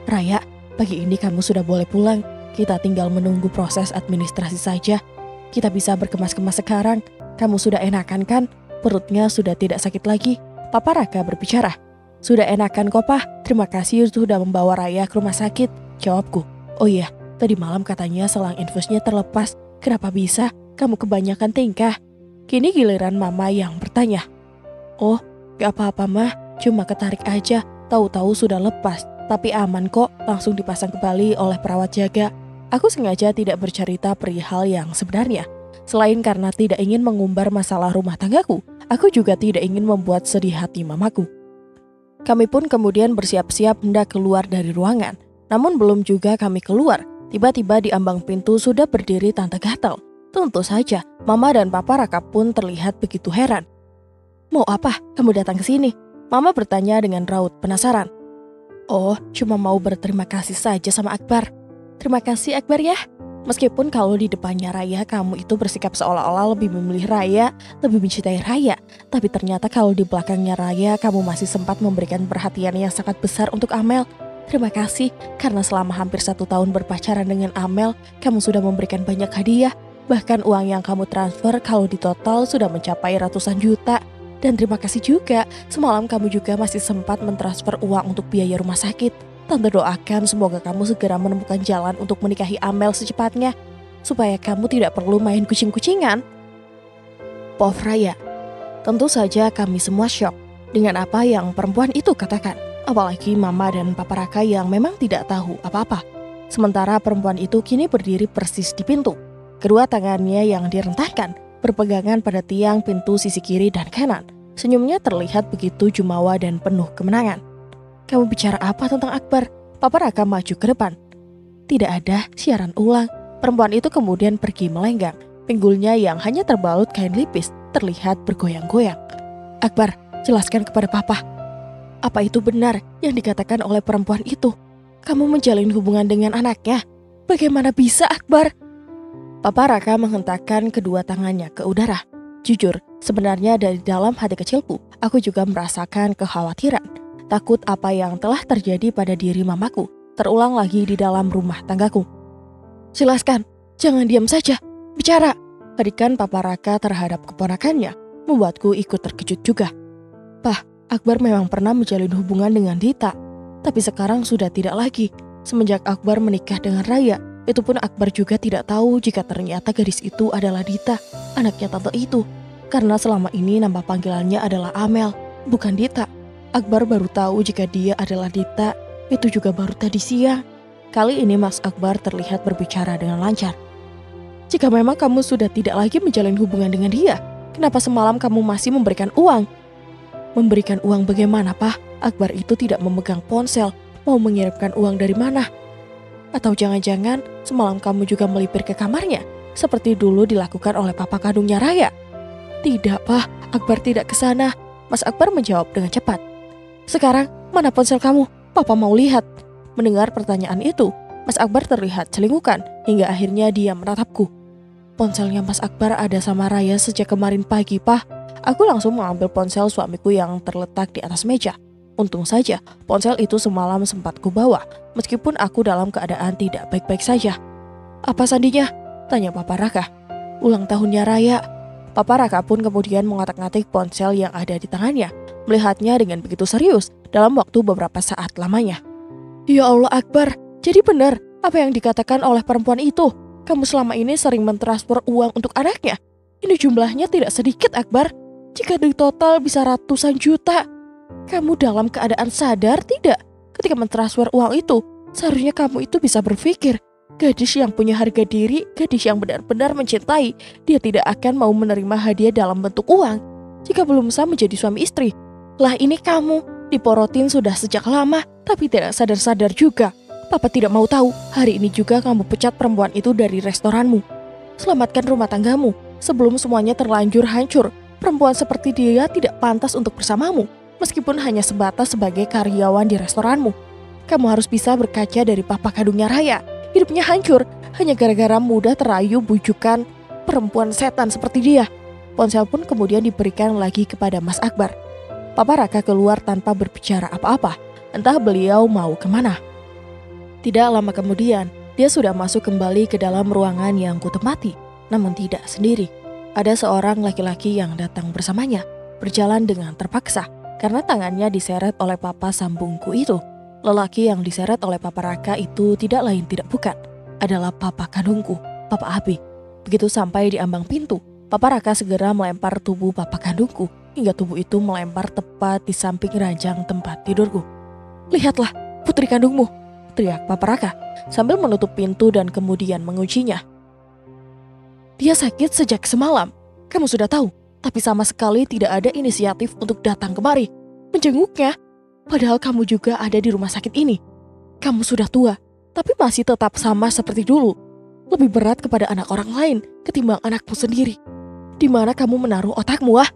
Raya, pagi ini kamu sudah boleh pulang. Kita tinggal menunggu proses administrasi saja. Kita bisa berkemas-kemas sekarang. Kamu sudah enakan kan? Perutnya sudah tidak sakit lagi. Papa Raka berbicara. Sudah enakan kok, Pak. Terima kasih sudah membawa Raya ke rumah sakit, jawabku. Oh iya, tadi malam katanya selang infusnya terlepas. Kenapa bisa? Kamu kebanyakan tingkah. Kini giliran Mama yang bertanya. Oh, gak apa-apa Mah, cuma ketarik aja. Tahu-tahu sudah lepas. Tapi aman kok, langsung dipasang kembali oleh perawat jaga. Aku sengaja tidak bercerita perihal yang sebenarnya. Selain karena tidak ingin mengumbar masalah rumah tanggaku, aku juga tidak ingin membuat sedih hati mamaku. Kami pun kemudian bersiap-siap hendak keluar dari ruangan. Namun belum juga kami keluar, tiba-tiba di ambang pintu sudah berdiri Tante Gatal. Tentu saja, Mama dan Papa Raka pun terlihat begitu heran. Mau apa kamu datang ke sini? Mama bertanya dengan raut penasaran. Oh, cuma mau berterima kasih saja sama Akbar. Terima kasih Akbar ya. Meskipun kalau di depannya Raya kamu itu bersikap seolah-olah lebih memilih Raya, lebih mencintai Raya. Tapi ternyata kalau di belakangnya Raya kamu masih sempat memberikan perhatian yang sangat besar untuk Amel. Terima kasih karena selama hampir 1 tahun berpacaran dengan Amel, kamu sudah memberikan banyak hadiah. Bahkan uang yang kamu transfer kalau di total sudah mencapai ratusan juta. Dan terima kasih juga, semalam kamu juga masih sempat mentransfer uang untuk biaya rumah sakit. Tante doakan semoga kamu segera menemukan jalan untuk menikahi Amel secepatnya, supaya kamu tidak perlu main kucing-kucingan. Pov Raya. Tentu saja kami semua syok dengan apa yang perempuan itu katakan. Apalagi Mama dan Papa Raka yang memang tidak tahu apa-apa. Sementara perempuan itu kini berdiri persis di pintu. Kedua tangannya yang direntahkan berpegangan pada tiang pintu sisi kiri dan kanan. Senyumnya terlihat begitu jumawa dan penuh kemenangan. Kamu bicara apa tentang Akbar? Papa Raka maju ke depan. Tidak ada, siaran ulang. Perempuan itu kemudian pergi melenggang. Pinggulnya yang hanya terbalut kain lipis terlihat bergoyang-goyang. Akbar, jelaskan kepada Papa. Apa itu benar yang dikatakan oleh perempuan itu? Kamu menjalin hubungan dengan anaknya? Bagaimana bisa Akbar? Papa Raka menghentakkan kedua tangannya ke udara. Jujur, sebenarnya dari dalam hati kecilku, aku juga merasakan kekhawatiran. Takut apa yang telah terjadi pada diri mamaku terulang lagi di dalam rumah tanggaku. Jelaskan, jangan diam saja, bicara. Berikan Papa Raka terhadap keponakannya, membuatku ikut terkejut juga. Pah, Akbar memang pernah menjalin hubungan dengan Dita, tapi sekarang sudah tidak lagi. Semenjak Akbar menikah dengan Raya, itu pun Akbar juga tidak tahu jika ternyata gadis itu adalah Dita, anaknya tante itu. Karena selama ini nama panggilannya adalah Amel, bukan Dita. Akbar baru tahu jika dia adalah Dita, itu juga baru tadi siang. Kali ini Mas Akbar terlihat berbicara dengan lancar. Jika memang kamu sudah tidak lagi menjalin hubungan dengan dia, kenapa semalam kamu masih memberikan uang? Memberikan uang bagaimana, Pak? Akbar itu tidak memegang ponsel, mau mengirimkan uang dari mana? Atau jangan-jangan semalam kamu juga melipir ke kamarnya, seperti dulu dilakukan oleh papa kandungnya Raya? Tidak, Pak, Akbar tidak ke sana. Mas Akbar menjawab dengan cepat. Sekarang, mana ponsel kamu? Papa mau lihat. Mendengar pertanyaan itu, Mas Akbar terlihat celingukan hingga akhirnya dia menatapku. Ponselnya Mas Akbar ada sama Raya sejak kemarin pagi, Pak. Aku langsung mengambil ponsel suamiku yang terletak di atas meja. Untung saja, ponsel itu semalam sempat kubawa, meskipun aku dalam keadaan tidak baik-baik saja. Apa sandinya? Tanya Papa Raka. Ulang tahunnya Raya. Papa Raka pun kemudian mengotak-ngatik ponsel yang ada di tangannya, melihatnya dengan begitu serius dalam waktu beberapa saat lamanya. Ya Allah Akbar, jadi benar apa yang dikatakan oleh perempuan itu. Kamu selama ini sering mentransfer uang untuk anaknya. Ini jumlahnya tidak sedikit Akbar. Jika di total bisa ratusan juta. Kamu dalam keadaan sadar tidak? Ketika mentransfer uang itu, seharusnya kamu itu bisa berpikir. Gadis yang punya harga diri, gadis yang benar-benar mencintai, dia tidak akan mau menerima hadiah dalam bentuk uang jika belum sah menjadi suami istri. Lah ini kamu, diporotin sudah sejak lama, tapi tidak sadar-sadar juga. Papa tidak mau tahu, hari ini juga kamu pecat perempuan itu dari restoranmu. Selamatkan rumah tanggamu sebelum semuanya terlanjur hancur. Perempuan seperti dia tidak pantas untuk bersamamu, meskipun hanya sebatas sebagai karyawan di restoranmu. Kamu harus bisa berkaca dari papa kandungnya Raya. Hidupnya hancur hanya gara-gara mudah terayu bujukan perempuan setan seperti dia. Ponsel pun kemudian diberikan lagi kepada Mas Akbar. Papa Raka keluar tanpa berbicara apa-apa, entah beliau mau kemana. Tidak lama kemudian, dia sudah masuk kembali ke dalam ruangan yang kutempati, namun tidak sendiri. Ada seorang laki-laki yang datang bersamanya, berjalan dengan terpaksa, karena tangannya diseret oleh papa sambungku itu. Lelaki yang diseret oleh papa Raka itu tidak lain tidak bukan, adalah papa kandungku, Papa Abi. Begitu sampai di ambang pintu, Papa Raka segera melempar tubuh papa kandungku, hingga tubuh itu melempar tepat di samping ranjang tempat tidurku. "Lihatlah, putri kandungmu!" teriak Papa Raka sambil menutup pintu dan kemudian menguncinya. "Dia sakit sejak semalam. Kamu sudah tahu, tapi sama sekali tidak ada inisiatif untuk datang kemari, menjenguknya. Padahal kamu juga ada di rumah sakit ini. Kamu sudah tua, tapi masih tetap sama seperti dulu. Lebih berat kepada anak orang lain ketimbang anakmu sendiri. Di mana kamu menaruh otakmu, ah?"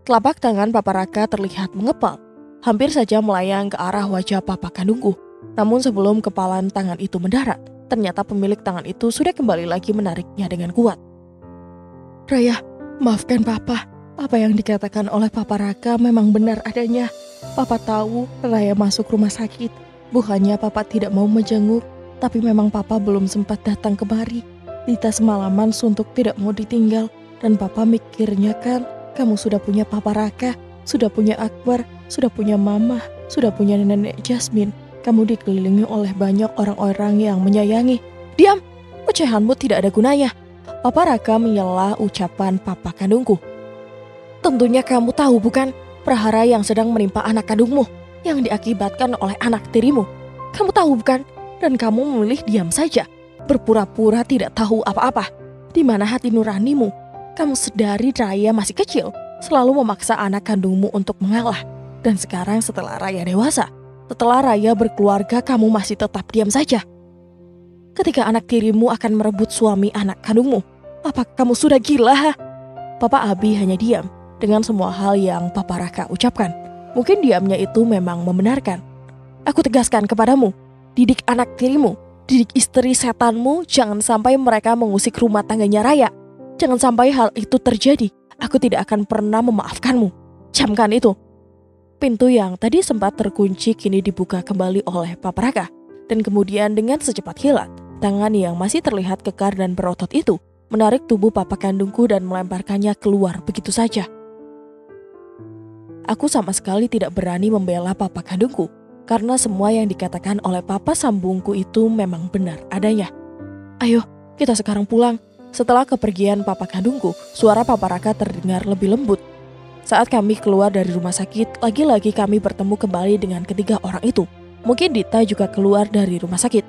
Telapak tangan Papa Raka terlihat mengepal, hampir saja melayang ke arah wajah papa kandungku. Namun sebelum kepalan tangan itu mendarat, ternyata pemilik tangan itu sudah kembali lagi menariknya dengan kuat. "Raya, maafkan papa. Apa yang dikatakan oleh Papa Raka memang benar adanya. Papa tahu Raya masuk rumah sakit. Bukannya papa tidak mau menjenguk, tapi memang papa belum sempat datang kemari. Dita semalaman suntuk tidak mau ditinggal. Dan papa mikirnya kan, kamu sudah punya Papa Raka, sudah punya Akbar, sudah punya mama, sudah punya nenek Jasmine. Kamu dikelilingi oleh banyak orang-orang yang menyayangi. Diam, ocehanmu tidak ada gunanya." Papa Raka menyela ucapan papa kandungku. "Tentunya kamu tahu bukan, prahara yang sedang menimpa anak kandungmu, yang diakibatkan oleh anak tirimu. Kamu tahu bukan, dan kamu memilih diam saja, berpura-pura tidak tahu apa-apa. Di mana hati nuranimu? Kamu sedari Raya masih kecil, selalu memaksa anak kandungmu untuk mengalah. Dan sekarang setelah Raya dewasa, setelah Raya berkeluarga, kamu masih tetap diam saja. Ketika anak tirimu akan merebut suami anak kandungmu, apa kamu sudah gila?" Papa Abi hanya diam dengan semua hal yang Papa Raka ucapkan. Mungkin diamnya itu memang membenarkan. "Aku tegaskan kepadamu, didik anak tirimu, didik istri setanmu, jangan sampai mereka mengusik rumah tangganya Raya. Jangan sampai hal itu terjadi. Aku tidak akan pernah memaafkanmu. Camkan itu." Pintu yang tadi sempat terkunci kini dibuka kembali oleh Papa Raka. Dan kemudian dengan secepat kilat, tangan yang masih terlihat kekar dan berotot itu menarik tubuh papa kandungku dan melemparkannya keluar begitu saja. Aku sama sekali tidak berani membela papa kandungku, karena semua yang dikatakan oleh papa sambungku itu memang benar adanya. "Ayo, kita sekarang pulang." Setelah kepergian papa kandungku, suara Papa Raka terdengar lebih lembut. Saat kami keluar dari rumah sakit, lagi-lagi kami bertemu kembali dengan ketiga orang itu. Mungkin Dita juga keluar dari rumah sakit.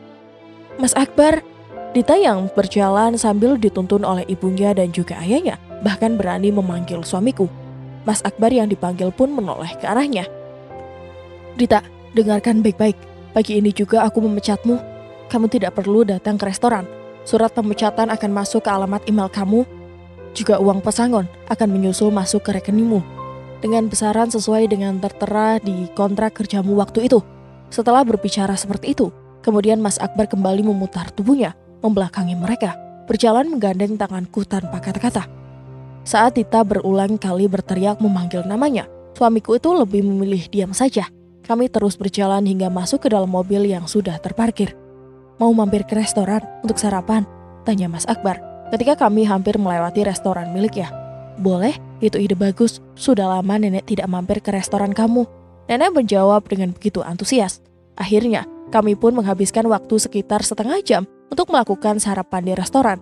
"Mas Akbar." Dita yang berjalan sambil dituntun oleh ibunya dan juga ayahnya, bahkan berani memanggil suamiku. Mas Akbar yang dipanggil pun menoleh ke arahnya. "Dita, dengarkan baik-baik. Pagi ini juga aku memecatmu. Kamu tidak perlu datang ke restoran. Surat pemecatan akan masuk ke alamat email kamu. Juga uang pesangon akan menyusul masuk ke rekeningmu, dengan besaran sesuai dengan tertera di kontrak kerjamu waktu itu." Setelah berbicara seperti itu, kemudian Mas Akbar kembali memutar tubuhnya, membelakangi mereka, berjalan menggandeng tanganku tanpa kata-kata. Saat Dita berulang kali berteriak memanggil namanya, suamiku itu lebih memilih diam saja. Kami terus berjalan hingga masuk ke dalam mobil yang sudah terparkir. "Mau mampir ke restoran untuk sarapan?" tanya Mas Akbar ketika kami hampir melewati restoran miliknya. "Boleh, itu ide bagus. Sudah lama nenek tidak mampir ke restoran kamu." Nenek menjawab dengan begitu antusias. Akhirnya, kami pun menghabiskan waktu sekitar setengah jam untuk melakukan sarapan di restoran.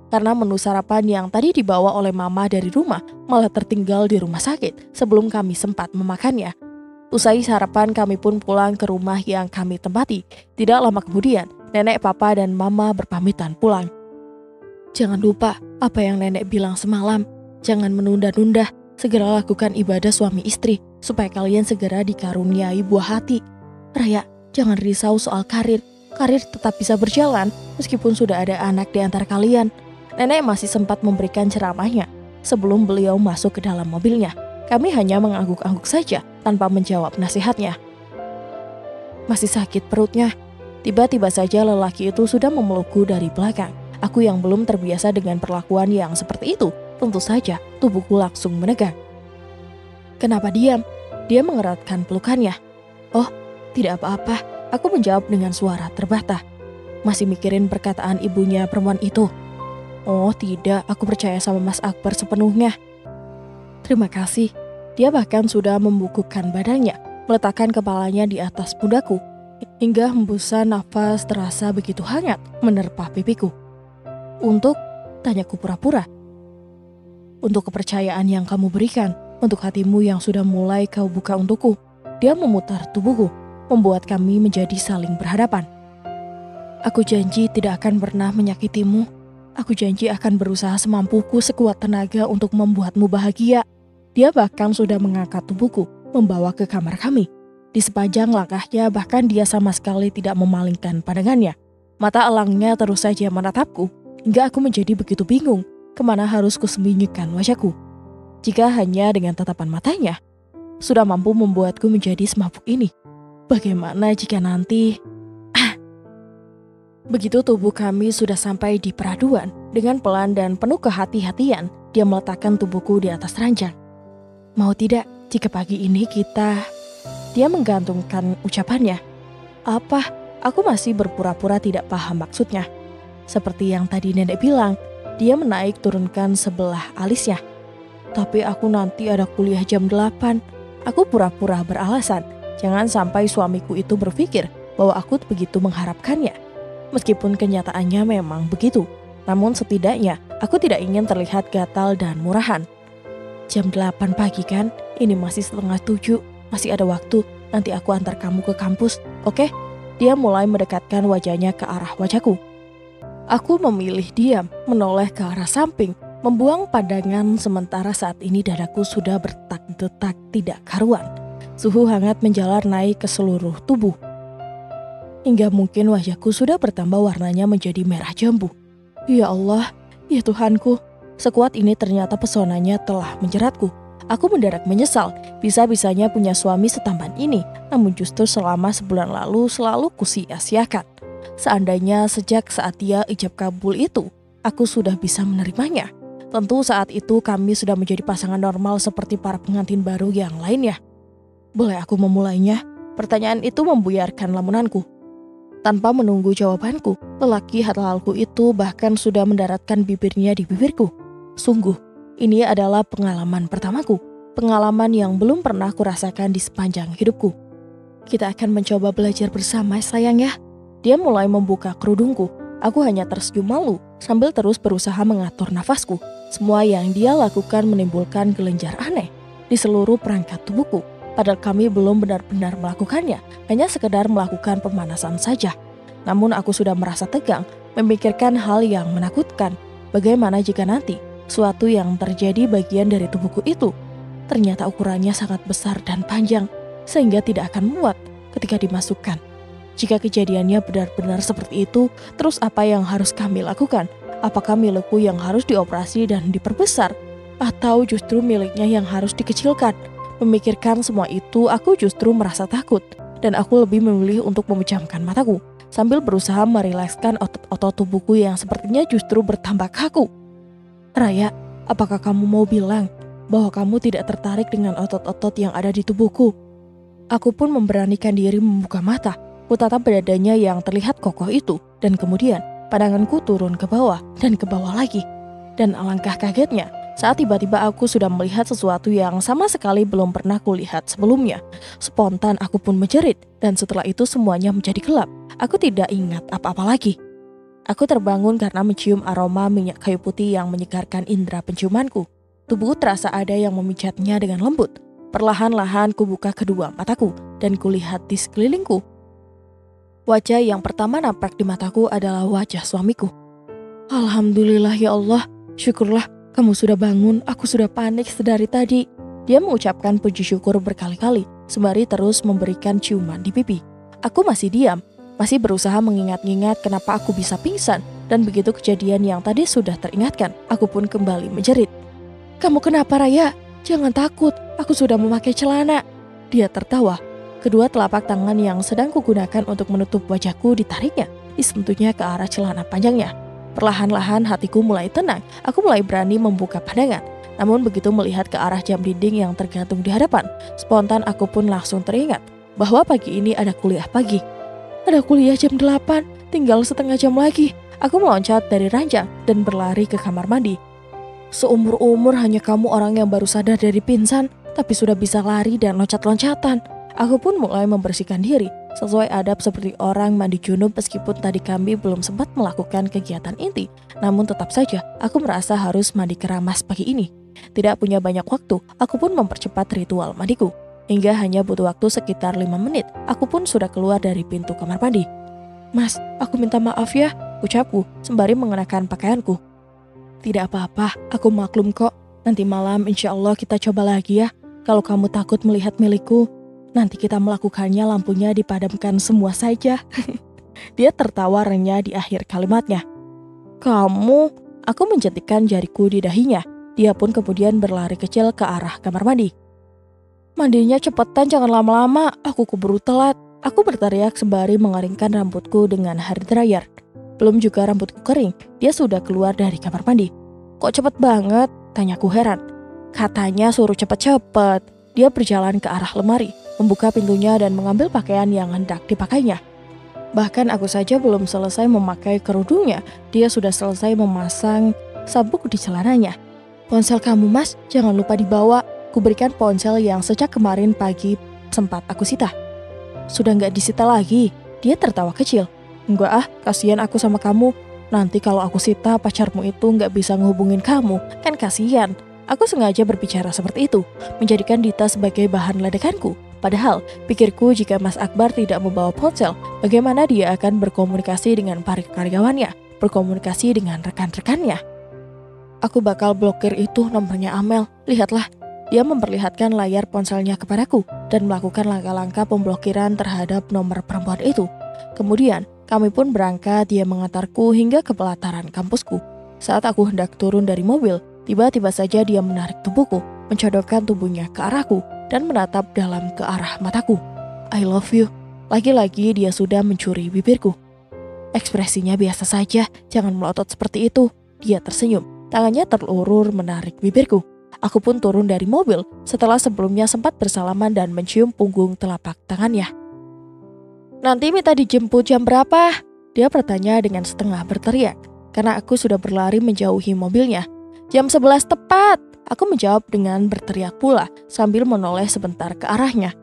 Karena menu sarapan yang tadi dibawa oleh mama dari rumah malah tertinggal di rumah sakit sebelum kami sempat memakannya. Usai sarapan, kami pun pulang ke rumah yang kami tempati. Tidak lama kemudian, nenek, papa, dan mama berpamitan pulang. "Jangan lupa apa yang nenek bilang semalam. Jangan menunda-nunda. Segera lakukan ibadah suami istri, supaya kalian segera dikaruniai buah hati. Raya, jangan risau soal karir. Karir tetap bisa berjalan, meskipun sudah ada anak di antara kalian. Nenek masih sempat memberikan ceramahnya sebelum beliau masuk ke dalam mobilnya. Kami hanya mengangguk-angguk saja tanpa menjawab nasihatnya. Masih sakit perutnya. Tiba-tiba saja lelaki itu sudah memelukku dari belakang. Aku yang belum terbiasa dengan perlakuan yang seperti itu, tentu saja tubuhku langsung menegang. Kenapa diam? Dia mengeratkan pelukannya. Oh, tidak apa-apa, aku menjawab dengan suara terbata. Masih mikirin perkataan ibunya perempuan itu. Oh tidak, aku percaya sama Mas Akbar sepenuhnya. Terima kasih. Dia bahkan sudah membukukan badannya, meletakkan kepalanya di atas pundaku, hingga hembusan nafas terasa begitu hangat menerpa pipiku. Untuk, tanyaku pura-pura. Untuk kepercayaan yang kamu berikan, untuk hatimu yang sudah mulai kau buka untukku. Dia memutar tubuhku, membuat kami menjadi saling berhadapan. Aku janji tidak akan pernah menyakitimu. Aku janji akan berusaha semampuku sekuat tenaga untuk membuatmu bahagia. Dia bahkan sudah mengangkat tubuhku, membawa ke kamar kami. Di sepanjang langkahnya bahkan dia sama sekali tidak memalingkan pandangannya. Mata elangnya terus saja menatapku, hingga aku menjadi begitu bingung kemana harus kusembunyikan wajahku. Jika hanya dengan tatapan matanya sudah mampu membuatku menjadi semabuk ini, bagaimana jika nanti... Begitu tubuh kami sudah sampai di peraduan, dengan pelan dan penuh kehati-hatian, dia meletakkan tubuhku di atas ranjang. Mau tidak, jika pagi ini kita... Dia menggantungkan ucapannya. Apa? Aku masih berpura-pura tidak paham maksudnya. Seperti yang tadi nenek bilang, dia menaik turunkan sebelah alisnya. Tapi aku nanti ada kuliah jam 8. Aku pura-pura beralasan, jangan sampai suamiku itu berpikir bahwa aku begitu mengharapkannya. Meskipun kenyataannya memang begitu, namun setidaknya aku tidak ingin terlihat gatal dan murahan. Jam 8 pagi kan? Ini masih 6:30, masih ada waktu, nanti aku antar kamu ke kampus, oke? Dia mulai mendekatkan wajahnya ke arah wajahku. Aku memilih diam, menoleh ke arah samping, membuang pandangan sementara saat ini dadaku sudah berdetak-detak tidak karuan. Suhu hangat menjalar naik ke seluruh tubuh. Hingga mungkin wajahku sudah bertambah warnanya menjadi merah jambu. Ya Allah, ya Tuhanku, sekuat ini ternyata pesonanya telah menjeratku. Aku mendadak menyesal, bisa-bisanya punya suami setampan ini, namun justru selama sebulan lalu selalu kusia-siakan. Seandainya sejak saat dia ijab kabul itu, aku sudah bisa menerimanya. Tentu saat itu kami sudah menjadi pasangan normal seperti para pengantin baru yang lainnya. Boleh aku memulainya? Pertanyaan itu membuyarkan lamunanku. Tanpa menunggu jawabanku, lelaki halalku itu bahkan sudah mendaratkan bibirnya di bibirku. Sungguh, ini adalah pengalaman pertamaku, pengalaman yang belum pernah kurasakan di sepanjang hidupku. Kita akan mencoba belajar bersama sayang ya. Dia mulai membuka kerudungku. Aku hanya tersenyum malu sambil terus berusaha mengatur nafasku. Semua yang dia lakukan menimbulkan gelenjar aneh di seluruh perangkat tubuhku. Padahal kami belum benar-benar melakukannya, hanya sekedar melakukan pemanasan saja. Namun aku sudah merasa tegang, memikirkan hal yang menakutkan. Bagaimana jika nanti suatu yang terjadi bagian dari tubuhku itu ternyata ukurannya sangat besar dan panjang, sehingga tidak akan muat ketika dimasukkan. Jika kejadiannya benar-benar seperti itu, terus apa yang harus kami lakukan? Apakah milikku yang harus dioperasi dan diperbesar? Atau justru miliknya yang harus dikecilkan? Memikirkan semua itu, aku justru merasa takut. Dan aku lebih memilih untuk memejamkan mataku, sambil berusaha merilekskan otot-otot tubuhku yang sepertinya justru bertambah kaku. Raya, apakah kamu mau bilang bahwa kamu tidak tertarik dengan otot-otot yang ada di tubuhku? Aku pun memberanikan diri membuka mata. Kutatap dadanya yang terlihat kokoh itu, dan kemudian pandanganku turun ke bawah dan ke bawah lagi. Dan alangkah kagetnya saat tiba-tiba aku sudah melihat sesuatu yang sama sekali belum pernah kulihat sebelumnya. Spontan aku pun menjerit, dan setelah itu semuanya menjadi gelap. Aku tidak ingat apa-apa lagi. Aku terbangun karena mencium aroma minyak kayu putih yang menyegarkan indera penciumanku. Tubuhku terasa ada yang memijatnya dengan lembut. Perlahan-lahan kubuka kedua mataku dan kulihat di sekelilingku. Wajah yang pertama nampak di mataku adalah wajah suamiku. Alhamdulillah ya Allah, syukurlah kamu sudah bangun, aku sudah panik sedari tadi. Dia mengucapkan puji syukur berkali-kali, sembari terus memberikan ciuman di pipi. Aku masih diam, masih berusaha mengingat-ingat kenapa aku bisa pingsan. Dan begitu kejadian yang tadi sudah teringatkan, aku pun kembali menjerit. "Kamu kenapa, Raya? Jangan takut, aku sudah memakai celana." Dia tertawa. Kedua telapak tangan yang sedang kugunakan untuk menutup wajahku ditariknya, disentuhnya ke arah celana panjangnya. Perlahan-lahan hatiku mulai tenang, aku mulai berani membuka pandangan. Namun begitu melihat ke arah jam dinding yang tergantung di hadapan, spontan aku pun langsung teringat bahwa pagi ini ada kuliah pagi. Ada kuliah jam 8, tinggal setengah jam lagi. Aku meloncat dari ranjang dan berlari ke kamar mandi. Seumur-umur hanya kamu orang yang baru sadar dari pingsan, tapi sudah bisa lari dan loncat-loncatan. Aku pun mulai membersihkan diri, sesuai adab seperti orang mandi junub meskipun tadi kami belum sempat melakukan kegiatan inti. Namun tetap saja, aku merasa harus mandi keramas pagi ini. Tidak punya banyak waktu, aku pun mempercepat ritual mandiku. Hingga hanya butuh waktu sekitar 5 menit, aku pun sudah keluar dari pintu kamar mandi. "Mas, aku minta maaf ya," ucapku sembari mengenakan pakaianku. "Tidak apa-apa, aku maklum kok. Nanti malam insya Allah kita coba lagi ya. Kalau kamu takut melihat milikku, nanti kita melakukannya lampunya dipadamkan semua saja." Dia tertawa renyah di akhir kalimatnya. "Kamu?" Aku mencetikkan jariku di dahinya. Dia pun kemudian berlari kecil ke arah kamar mandi. "Mandinya cepetan, jangan lama-lama, aku keburu telat." Aku berteriak sembari mengeringkan rambutku dengan hair dryer. Belum juga rambutku kering, dia sudah keluar dari kamar mandi. "Kok cepet banget?" tanyaku heran. "Katanya suruh cepet-cepet." Dia berjalan ke arah lemari, membuka pintunya dan mengambil pakaian yang hendak dipakainya. Bahkan aku saja belum selesai memakai kerudungnya, dia sudah selesai memasang sabuk di celananya. "Ponsel kamu, Mas, jangan lupa dibawa." Kuberikan ponsel yang sejak kemarin pagi sempat aku sita. "Sudah nggak disita lagi?" Dia tertawa kecil. "Enggak ah, kasihan aku sama kamu. Nanti kalau aku sita, pacarmu itu nggak bisa ngehubungin kamu, kan kasihan." Aku sengaja berbicara seperti itu, menjadikan Dita sebagai bahan ledekanku. Padahal, pikirku jika Mas Akbar tidak membawa ponsel, bagaimana dia akan berkomunikasi dengan para karyawannya, berkomunikasi dengan rekan-rekannya. "Aku bakal blokir itu nomornya Amel, lihatlah." Dia memperlihatkan layar ponselnya kepadaku dan melakukan langkah-langkah pemblokiran terhadap nomor perempuan itu. Kemudian, kami pun berangkat, dia mengantarku hingga ke pelataran kampusku. Saat aku hendak turun dari mobil, tiba-tiba saja dia menarik tubuhku, mencodokkan tubuhnya ke arahku, dan menatap dalam ke arah mataku. "I love you." Lagi-lagi dia sudah mencuri bibirku. Ekspresinya biasa saja, jangan melotot seperti itu. Dia tersenyum, tangannya terulur menarik bibirku. Aku pun turun dari mobil setelah sebelumnya sempat bersalaman dan mencium punggung telapak tangannya. "Nanti minta dijemput jam berapa?" Dia bertanya dengan setengah berteriak, karena aku sudah berlari menjauhi mobilnya. "Jam 11 tepat," aku menjawab dengan berteriak pula sambil menoleh sebentar ke arahnya.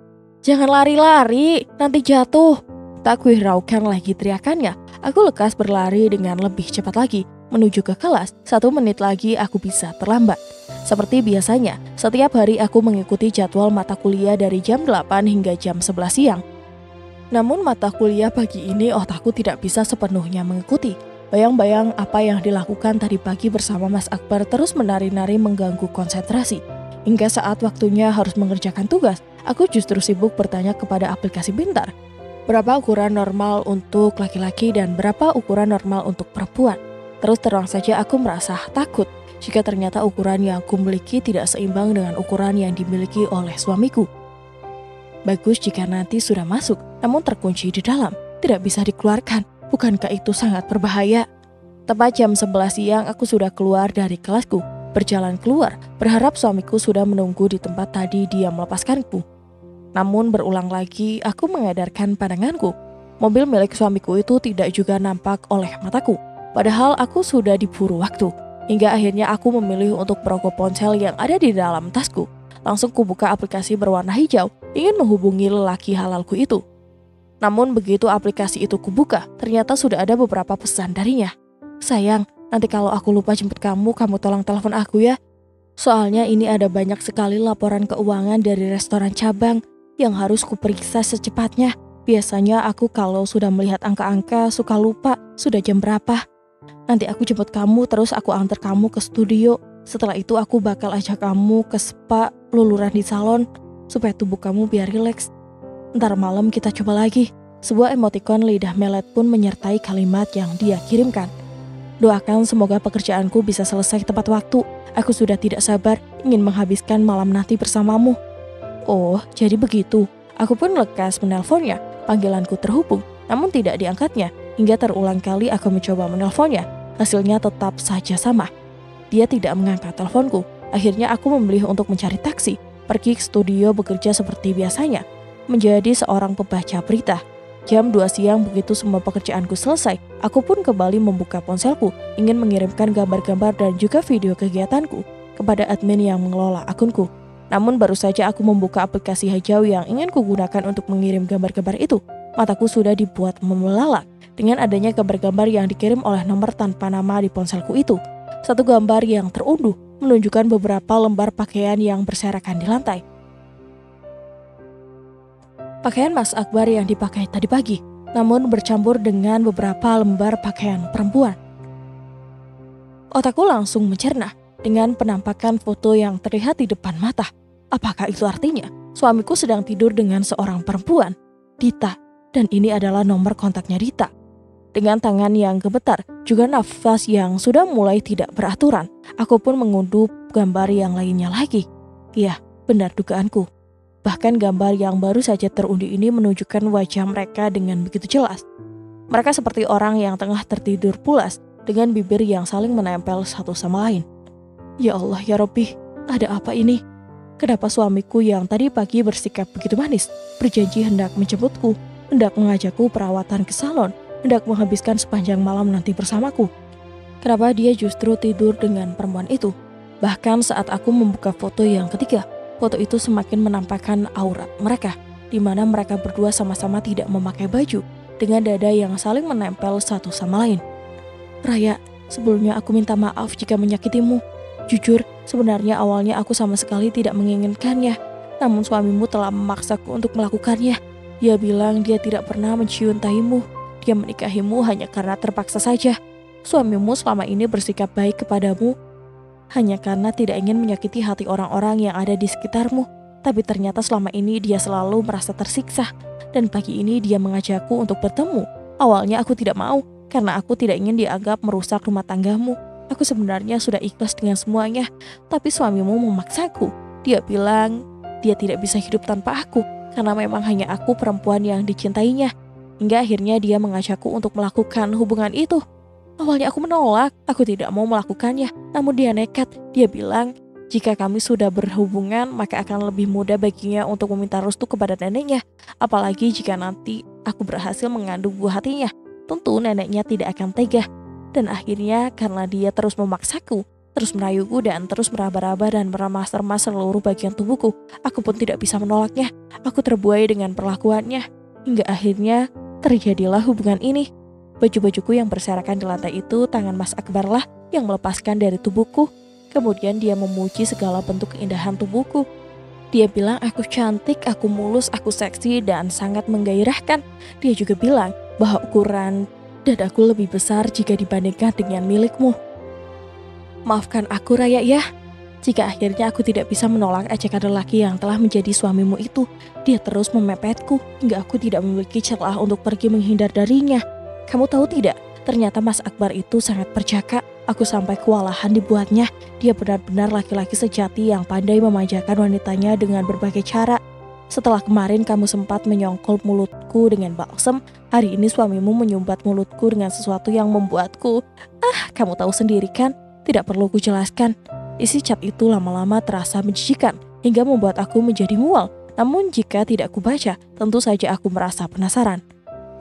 "Jangan lari-lari, nanti jatuh." Tak kuhiraukan lagi teriakannya, aku lekas berlari dengan lebih cepat lagi menuju ke kelas. 1 menit lagi aku bisa terlambat. Seperti biasanya, setiap hari aku mengikuti jadwal mata kuliah dari jam 8 hingga jam 11 siang. Namun mata kuliah pagi ini otakku tidak bisa sepenuhnya mengikuti. Bayang-bayang apa yang dilakukan tadi pagi bersama Mas Akbar terus menari-nari mengganggu konsentrasi. Hingga saat waktunya harus mengerjakan tugas, aku justru sibuk bertanya kepada aplikasi pintar. Berapa ukuran normal untuk laki-laki dan berapa ukuran normal untuk perempuan? Terus terang saja aku merasa takut jika ternyata ukuran yang aku miliki tidak seimbang dengan ukuran yang dimiliki oleh suamiku. Bagus jika nanti sudah masuk, namun terkunci di dalam, tidak bisa dikeluarkan. Bukankah itu sangat berbahaya? Tepat jam 11 siang aku sudah keluar dari kelasku, berjalan keluar, berharap suamiku sudah menunggu di tempat tadi dia melepaskanku. Namun berulang lagi aku mengedarkan pandanganku. Mobil milik suamiku itu tidak juga nampak oleh mataku, padahal aku sudah diburu waktu. Hingga akhirnya aku memilih untuk merokok ponsel yang ada di dalam tasku. Langsung kubuka aplikasi berwarna hijau, ingin menghubungi lelaki halalku itu. Namun begitu aplikasi itu kubuka, ternyata sudah ada beberapa pesan darinya. "Sayang, nanti kalau aku lupa jemput kamu tolong telepon aku ya. Soalnya ini ada banyak sekali laporan keuangan dari restoran cabang yang harus kuperiksa secepatnya. Biasanya aku kalau sudah melihat angka-angka suka lupa sudah jam berapa. Nanti aku jemput kamu terus aku antar kamu ke studio. Setelah itu aku bakal ajak kamu ke spa, luluran di salon, supaya tubuh kamu biar rileks. Ntar malam kita coba lagi." Sebuah emotikon lidah melet pun menyertai kalimat yang dia kirimkan. Doakan semoga pekerjaanku bisa selesai tepat waktu. Aku sudah tidak sabar ingin menghabiskan malam nanti bersamamu. Oh, jadi begitu. Aku pun lekas menelponnya. Panggilanku terhubung, namun tidak diangkatnya. Hingga terulang kali aku mencoba menelponnya. Hasilnya tetap saja sama. Dia tidak mengangkat teleponku. Akhirnya aku memilih untuk mencari taksi, pergi ke studio bekerja seperti biasanya, menjadi seorang pembaca berita. Jam 2 siang begitu semua pekerjaanku selesai, aku pun kembali membuka ponselku, ingin mengirimkan gambar-gambar dan juga video kegiatanku kepada admin yang mengelola akunku. Namun baru saja aku membuka aplikasi hijau yang ingin kugunakan untuk mengirim gambar-gambar itu, mataku sudah dibuat memelalak dengan adanya gambar-gambar yang dikirim oleh nomor tanpa nama di ponselku itu. Satu gambar yang terunduh menunjukkan beberapa lembar pakaian yang berserakan di lantai. Pakaian Mas Akbar yang dipakai tadi pagi, namun bercampur dengan beberapa lembar pakaian perempuan. Otakku langsung mencerna dengan penampakan foto yang terlihat di depan mata. Apakah itu artinya suamiku sedang tidur dengan seorang perempuan, Dita, dan ini adalah nomor kontaknya Dita. Dengan tangan yang gemetar, juga nafas yang sudah mulai tidak beraturan, aku pun mengunduh gambar yang lainnya lagi. Iya, benar dugaanku. Bahkan gambar yang baru saja terunduh ini menunjukkan wajah mereka dengan begitu jelas. Mereka seperti orang yang tengah tertidur pulas dengan bibir yang saling menempel satu sama lain. Ya Allah, ya Robbi, ada apa ini? Kenapa suamiku yang tadi pagi bersikap begitu manis, berjanji hendak menjemputku, hendak mengajakku perawatan ke salon, hendak menghabiskan sepanjang malam nanti bersamaku? Kenapa dia justru tidur dengan perempuan itu? Bahkan saat aku membuka foto yang ketiga, foto itu semakin menampakkan aurat mereka, di mana mereka berdua sama-sama tidak memakai baju, dengan dada yang saling menempel satu sama lain. Raya, sebelumnya aku minta maaf jika menyakitimu. Jujur, sebenarnya awalnya aku sama sekali tidak menginginkannya, namun suamimu telah memaksaku untuk melakukannya. Dia bilang dia tidak pernah mencium tahimu. Dia menikahimu hanya karena terpaksa saja. Suamimu selama ini bersikap baik kepadamu hanya karena tidak ingin menyakiti hati orang-orang yang ada di sekitarmu. Tapi ternyata selama ini dia selalu merasa tersiksa. Dan pagi ini dia mengajakku untuk bertemu. Awalnya aku tidak mau, karena aku tidak ingin dianggap merusak rumah tanggamu. Aku sebenarnya sudah ikhlas dengan semuanya, tapi suamimu memaksaku. Dia bilang dia tidak bisa hidup tanpa aku, karena memang hanya aku perempuan yang dicintainya. Hingga akhirnya dia mengajakku untuk melakukan hubungan itu. Awalnya aku menolak, aku tidak mau melakukannya, namun dia nekat. Dia bilang, jika kami sudah berhubungan, maka akan lebih mudah baginya untuk meminta restu kepada neneknya. Apalagi jika nanti aku berhasil mengandung buah hatinya, tentu neneknya tidak akan tega. Dan akhirnya karena dia terus memaksaku, terus merayuku dan terus meraba-raba dan meremas-remas seluruh bagian tubuhku, aku pun tidak bisa menolaknya. Aku terbuai dengan perlakuannya. Hingga akhirnya terjadilah hubungan ini. Baju-bajuku yang berserakan di lantai itu, tangan Mas Akbar lah yang melepaskan dari tubuhku. Kemudian dia memuji segala bentuk keindahan tubuhku. Dia bilang aku cantik, aku mulus, aku seksi dan sangat menggairahkan. Dia juga bilang bahwa ukuran dadaku lebih besar jika dibandingkan dengan milikmu. Maafkan aku Raya ya, jika akhirnya aku tidak bisa menolak ajakan lelaki yang telah menjadi suamimu itu. Dia terus memepetku hingga aku tidak memiliki celah untuk pergi menghindar darinya. Kamu tahu tidak, ternyata Mas Akbar itu sangat perjaka. Aku sampai kewalahan dibuatnya. Dia benar-benar laki-laki sejati yang pandai memanjakan wanitanya dengan berbagai cara. Setelah kemarin kamu sempat menyongkol mulutku dengan balsem, hari ini suamimu menyumbat mulutku dengan sesuatu yang membuatku... kamu tahu sendiri kan? Tidak perlu kujelaskan. Isi cat itu lama-lama terasa menjijikan, hingga membuat aku menjadi mual. Namun jika tidak kubaca, tentu saja aku merasa penasaran.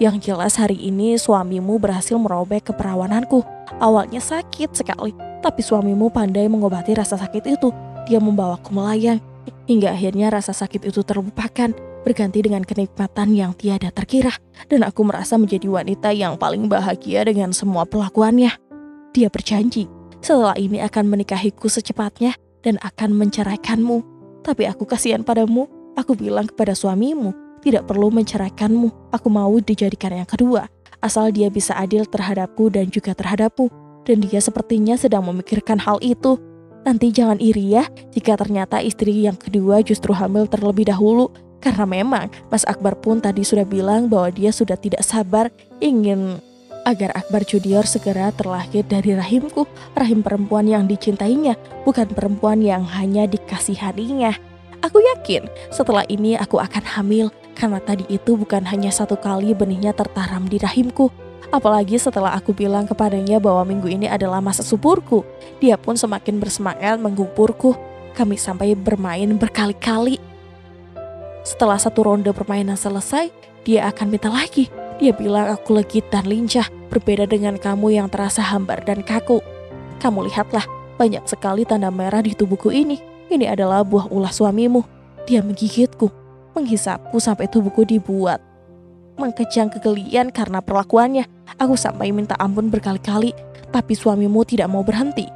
Yang jelas hari ini suamimu berhasil merobek keperawananku. Awalnya sakit sekali, tapi suamimu pandai mengobati rasa sakit itu. Dia membawaku melayang, hingga akhirnya rasa sakit itu terlupakan, berganti dengan kenikmatan yang tiada terkira. Dan aku merasa menjadi wanita yang paling bahagia dengan semua perlakuannya. Dia berjanji, setelah ini akan menikahiku secepatnya dan akan menceraikanmu. Tapi aku kasihan padamu. Aku bilang kepada suamimu, tidak perlu menceraikanmu. Aku mau dijadikan yang kedua, asal dia bisa adil terhadapku dan juga terhadapmu. Dan dia sepertinya sedang memikirkan hal itu. Nanti jangan iri ya, jika ternyata istri yang kedua justru hamil terlebih dahulu. Karena memang Mas Akbar pun tadi sudah bilang bahwa dia sudah tidak sabar ingin agar Akbar Junior segera terlahir dari rahimku, rahim perempuan yang dicintainya, bukan perempuan yang hanya dikasihaninya. Aku yakin setelah ini aku akan hamil, karena tadi itu bukan hanya satu kali benihnya tertanam di rahimku. Apalagi setelah aku bilang kepadanya bahwa minggu ini adalah masa suburku, dia pun semakin bersemangat menggumburku. Kami sampai bermain berkali-kali. Setelah satu ronde permainan selesai, dia akan minta lagi. Dia bilang aku legit dan lincah, berbeda dengan kamu yang terasa hambar dan kaku. Kamu lihatlah, banyak sekali tanda merah di tubuhku ini. Ini adalah buah ulah suamimu. Dia menggigitku, menghisapku sampai tubuhku dibuat mengkejang kegelian karena perlakuannya. Aku sampai minta ampun berkali-kali, tapi suamimu tidak mau berhenti.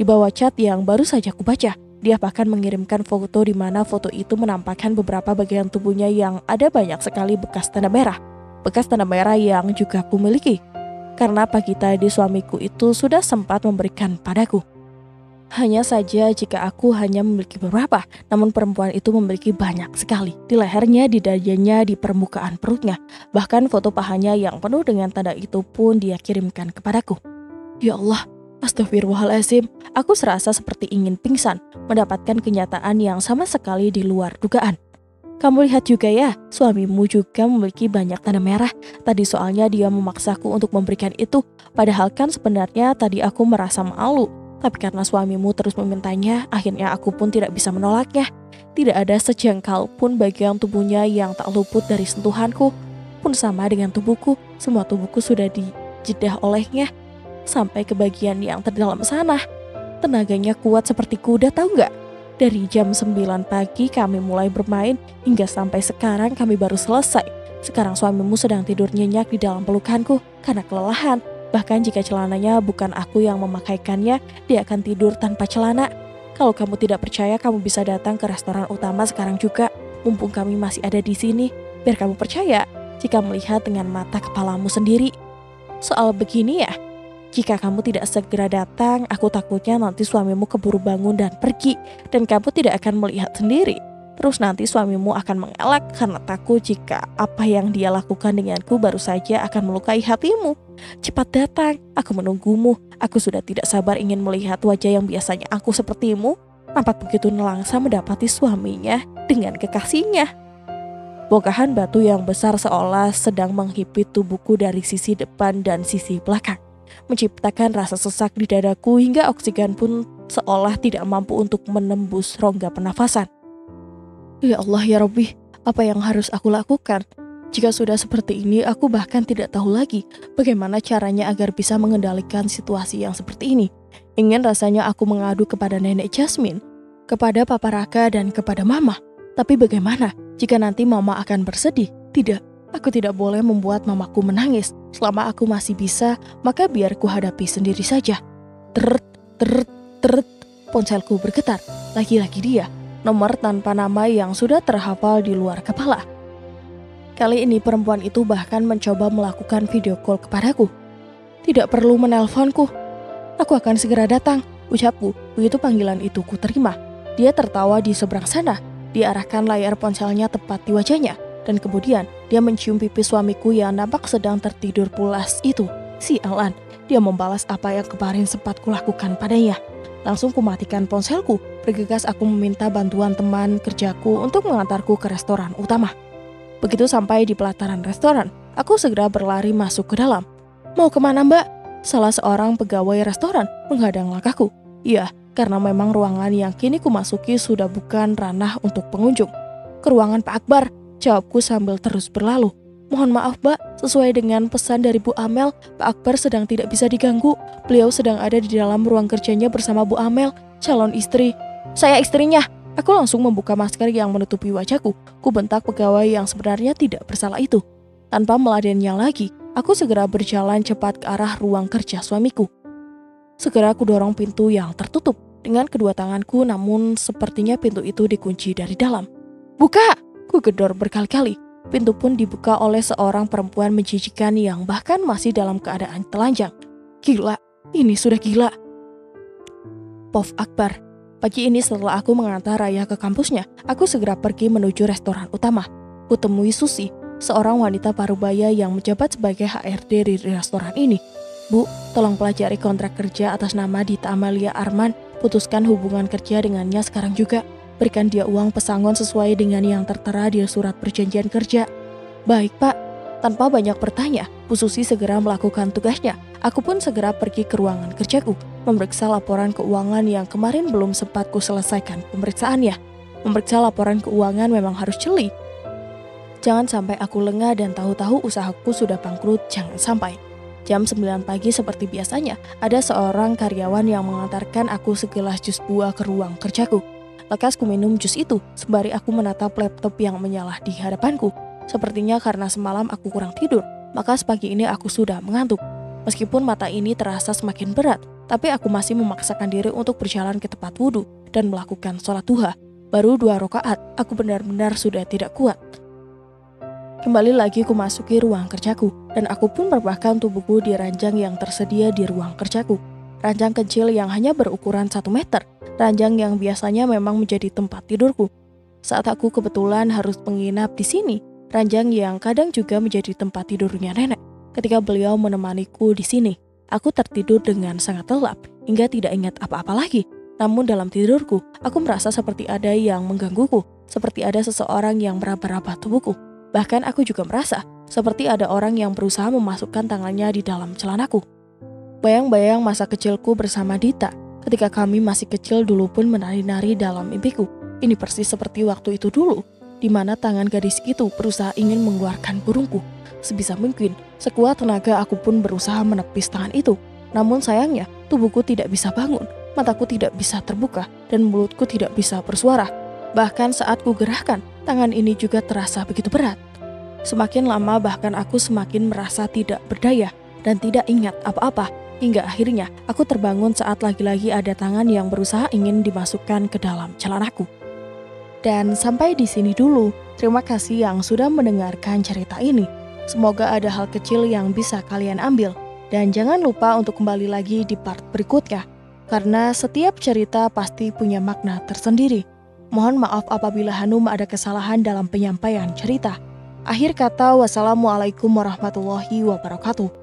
Di bawah chat yang baru saja aku baca, dia bahkan mengirimkan foto di mana foto itu menampakkan beberapa bagian tubuhnya yang ada banyak sekali bekas tanda merah. Bekas tanda merah yang juga aku miliki. Karena pagi tadi suamiku itu sudah sempat memberikan padaku. Hanya saja jika aku hanya memiliki beberapa, namun perempuan itu memiliki banyak sekali. Di lehernya, di dadanya, di permukaan perutnya. Bahkan foto pahanya yang penuh dengan tanda itu pun dia kirimkan kepadaku. Ya Allah, astagfirullahaladzim, aku serasa seperti ingin pingsan, mendapatkan kenyataan yang sama sekali di luar dugaan. Kamu lihat juga ya, suamimu juga memiliki banyak tanda merah. Tadi soalnya dia memaksaku untuk memberikan itu, padahal kan sebenarnya tadi aku merasa malu. Tapi karena suamimu terus memintanya, akhirnya aku pun tidak bisa menolaknya. Tidak ada sejengkal pun bagian tubuhnya yang tak luput dari sentuhanku. Pun sama dengan tubuhku, semua tubuhku sudah dijedah olehnya. Sampai ke bagian yang terdalam sana. Tenaganya kuat seperti kuda, tahu nggak? Dari jam 9 pagi kami mulai bermain, hingga sampai sekarang kami baru selesai. Sekarang suamimu sedang tidur nyenyak di dalam pelukanku karena kelelahan. Bahkan jika celananya bukan aku yang memakaikannya, dia akan tidur tanpa celana. Kalau kamu tidak percaya, kamu bisa datang ke restoran utama sekarang juga, mumpung kami masih ada di sini. Biar kamu percaya jika melihat dengan mata kepalamu sendiri. Soal begini ya, jika kamu tidak segera datang, aku takutnya nanti suamimu keburu bangun dan pergi, dan kamu tidak akan melihat sendiri. Terus nanti suamimu akan mengelak karena takut jika apa yang dia lakukan denganku baru saja akan melukai hatimu. Cepat datang, aku menunggumu. Aku sudah tidak sabar ingin melihat wajah yang biasanya aku sepertimu, nampak begitu nelangsa mendapati suaminya dengan kekasihnya. Bongkahan batu yang besar seolah sedang menghimpit tubuhku dari sisi depan dan sisi belakang, menciptakan rasa sesak di dadaku hingga oksigen pun seolah tidak mampu untuk menembus rongga pernafasan. Ya Allah ya Rabbi, apa yang harus aku lakukan? Jika sudah seperti ini, aku bahkan tidak tahu lagi bagaimana caranya agar bisa mengendalikan situasi yang seperti ini. Ingin rasanya aku mengadu kepada nenek Jasmine, kepada Papa Raka dan kepada Mama. Tapi bagaimana jika nanti Mama akan bersedih? Tidak, aku tidak boleh membuat mamaku menangis. Selama aku masih bisa, maka biar ku hadapi sendiri saja. Teret, teret, teret, ponselku bergetar. Lagi-lagi dia. Nomor tanpa nama yang sudah terhafal di luar kepala. Kali ini perempuan itu bahkan mencoba melakukan video call kepadaku. Tidak perlu menelponku. Aku akan segera datang, ucapku. Begitu panggilan itu ku terima. Dia tertawa di seberang sana. Diarahkan layar ponselnya tepat di wajahnya. Dan kemudian dia mencium pipi suamiku yang nampak sedang tertidur pulas itu. Sialan, dia membalas apa yang kemarin sempat kulakukan padanya. Langsung kumatikan ponselku. Bergegas aku meminta bantuan teman kerjaku untuk mengantarku ke restoran utama. Begitu sampai di pelataran restoran, aku segera berlari masuk ke dalam. Mau kemana mbak? Salah seorang pegawai restoran menghadang langkahku. Iya, karena memang ruangan yang kini kumasuki sudah bukan ranah untuk pengunjung. Ke ruangan Pak Akbar, jawabku sambil terus berlalu. Mohon maaf mbak, sesuai dengan pesan dari Bu Amel, Pak Akbar sedang tidak bisa diganggu. Beliau sedang ada di dalam ruang kerjanya bersama Bu Amel, calon istri. Saya istrinya. Aku langsung membuka masker yang menutupi wajahku. Ku bentak pegawai yang sebenarnya tidak bersalah itu. Tanpa meladennya lagi, aku segera berjalan cepat ke arah ruang kerja suamiku. Segera aku dorong pintu yang tertutup dengan kedua tanganku, namun sepertinya pintu itu dikunci dari dalam. Buka! Ku gedor berkali-kali. Pintu pun dibuka oleh seorang perempuan menjijikan yang bahkan masih dalam keadaan telanjang. Gila, ini sudah gila. Prof Akbar. Pagi ini setelah aku mengantar Raya ke kampusnya, aku segera pergi menuju restoran utama. Kutemui Susi. seorang wanita parubaya yang menjabat sebagai HRD di restoran ini. "Bu, tolong pelajari kontrak kerja atas nama Dita Amalia Arman. Putuskan hubungan kerja dengannya sekarang juga. Berikan dia uang pesangon sesuai dengan yang tertera di surat perjanjian kerja." "Baik, Pak." Tanpa banyak bertanya, Bu Susi segera melakukan tugasnya. Aku pun segera pergi ke ruangan kerjaku, memeriksa laporan keuangan yang kemarin belum sempat ku selesaikan pemeriksaannya. Memeriksa laporan keuangan memang harus jeli. Jangan sampai aku lengah dan tahu-tahu usahaku sudah bangkrut, jangan sampai. Jam 9 pagi seperti biasanya, ada seorang karyawan yang mengantarkan aku segelas jus buah ke ruang kerjaku. Lekas ku minum jus itu, sembari aku menatap laptop yang menyala di hadapanku. Sepertinya karena semalam aku kurang tidur, maka sepagi ini aku sudah mengantuk. Meskipun mata ini terasa semakin berat, tapi aku masih memaksakan diri untuk berjalan ke tempat wudhu dan melakukan sholat duha. Baru 2 rakaat, aku benar-benar sudah tidak kuat. Kembali lagi ku masuki ruang kerjaku, dan aku pun merebahkan tubuhku di ranjang yang tersedia di ruang kerjaku. Ranjang kecil yang hanya berukuran 1 meter, ranjang yang biasanya memang menjadi tempat tidurku. Saat aku kebetulan harus menginap di sini, ranjang yang kadang juga menjadi tempat tidurnya nenek. Ketika beliau menemaniku di sini, aku tertidur dengan sangat lelap hingga tidak ingat apa-apa lagi. Namun dalam tidurku, aku merasa seperti ada yang menggangguku, seperti ada seseorang yang meraba-raba tubuhku. Bahkan aku juga merasa seperti ada orang yang berusaha memasukkan tangannya di dalam celanaku. Bayang-bayang masa kecilku bersama Dita, ketika kami masih kecil dulu pun menari-nari dalam mimpiku. Ini persis seperti waktu itu dulu, di mana tangan gadis itu berusaha ingin mengeluarkan burungku. Sebisa mungkin, sekuat tenaga aku pun berusaha menepis tangan itu. Namun sayangnya, tubuhku tidak bisa bangun, mataku tidak bisa terbuka, dan mulutku tidak bisa bersuara. Bahkan saat ku gerahkan, tangan ini juga terasa begitu berat. Semakin lama bahkan aku semakin merasa tidak berdaya dan tidak ingat apa-apa. Hingga akhirnya aku terbangun saat lagi-lagi ada tangan yang berusaha ingin dimasukkan ke dalam celanaku. Dan sampai di sini dulu. Terima kasih yang sudah mendengarkan cerita ini. Semoga ada hal kecil yang bisa kalian ambil. Dan jangan lupa untuk kembali lagi di part berikutnya. Karena setiap cerita pasti punya makna tersendiri. Mohon maaf apabila Hanum ada kesalahan dalam penyampaian cerita. Akhir kata, wassalamualaikum warahmatullahi wabarakatuh.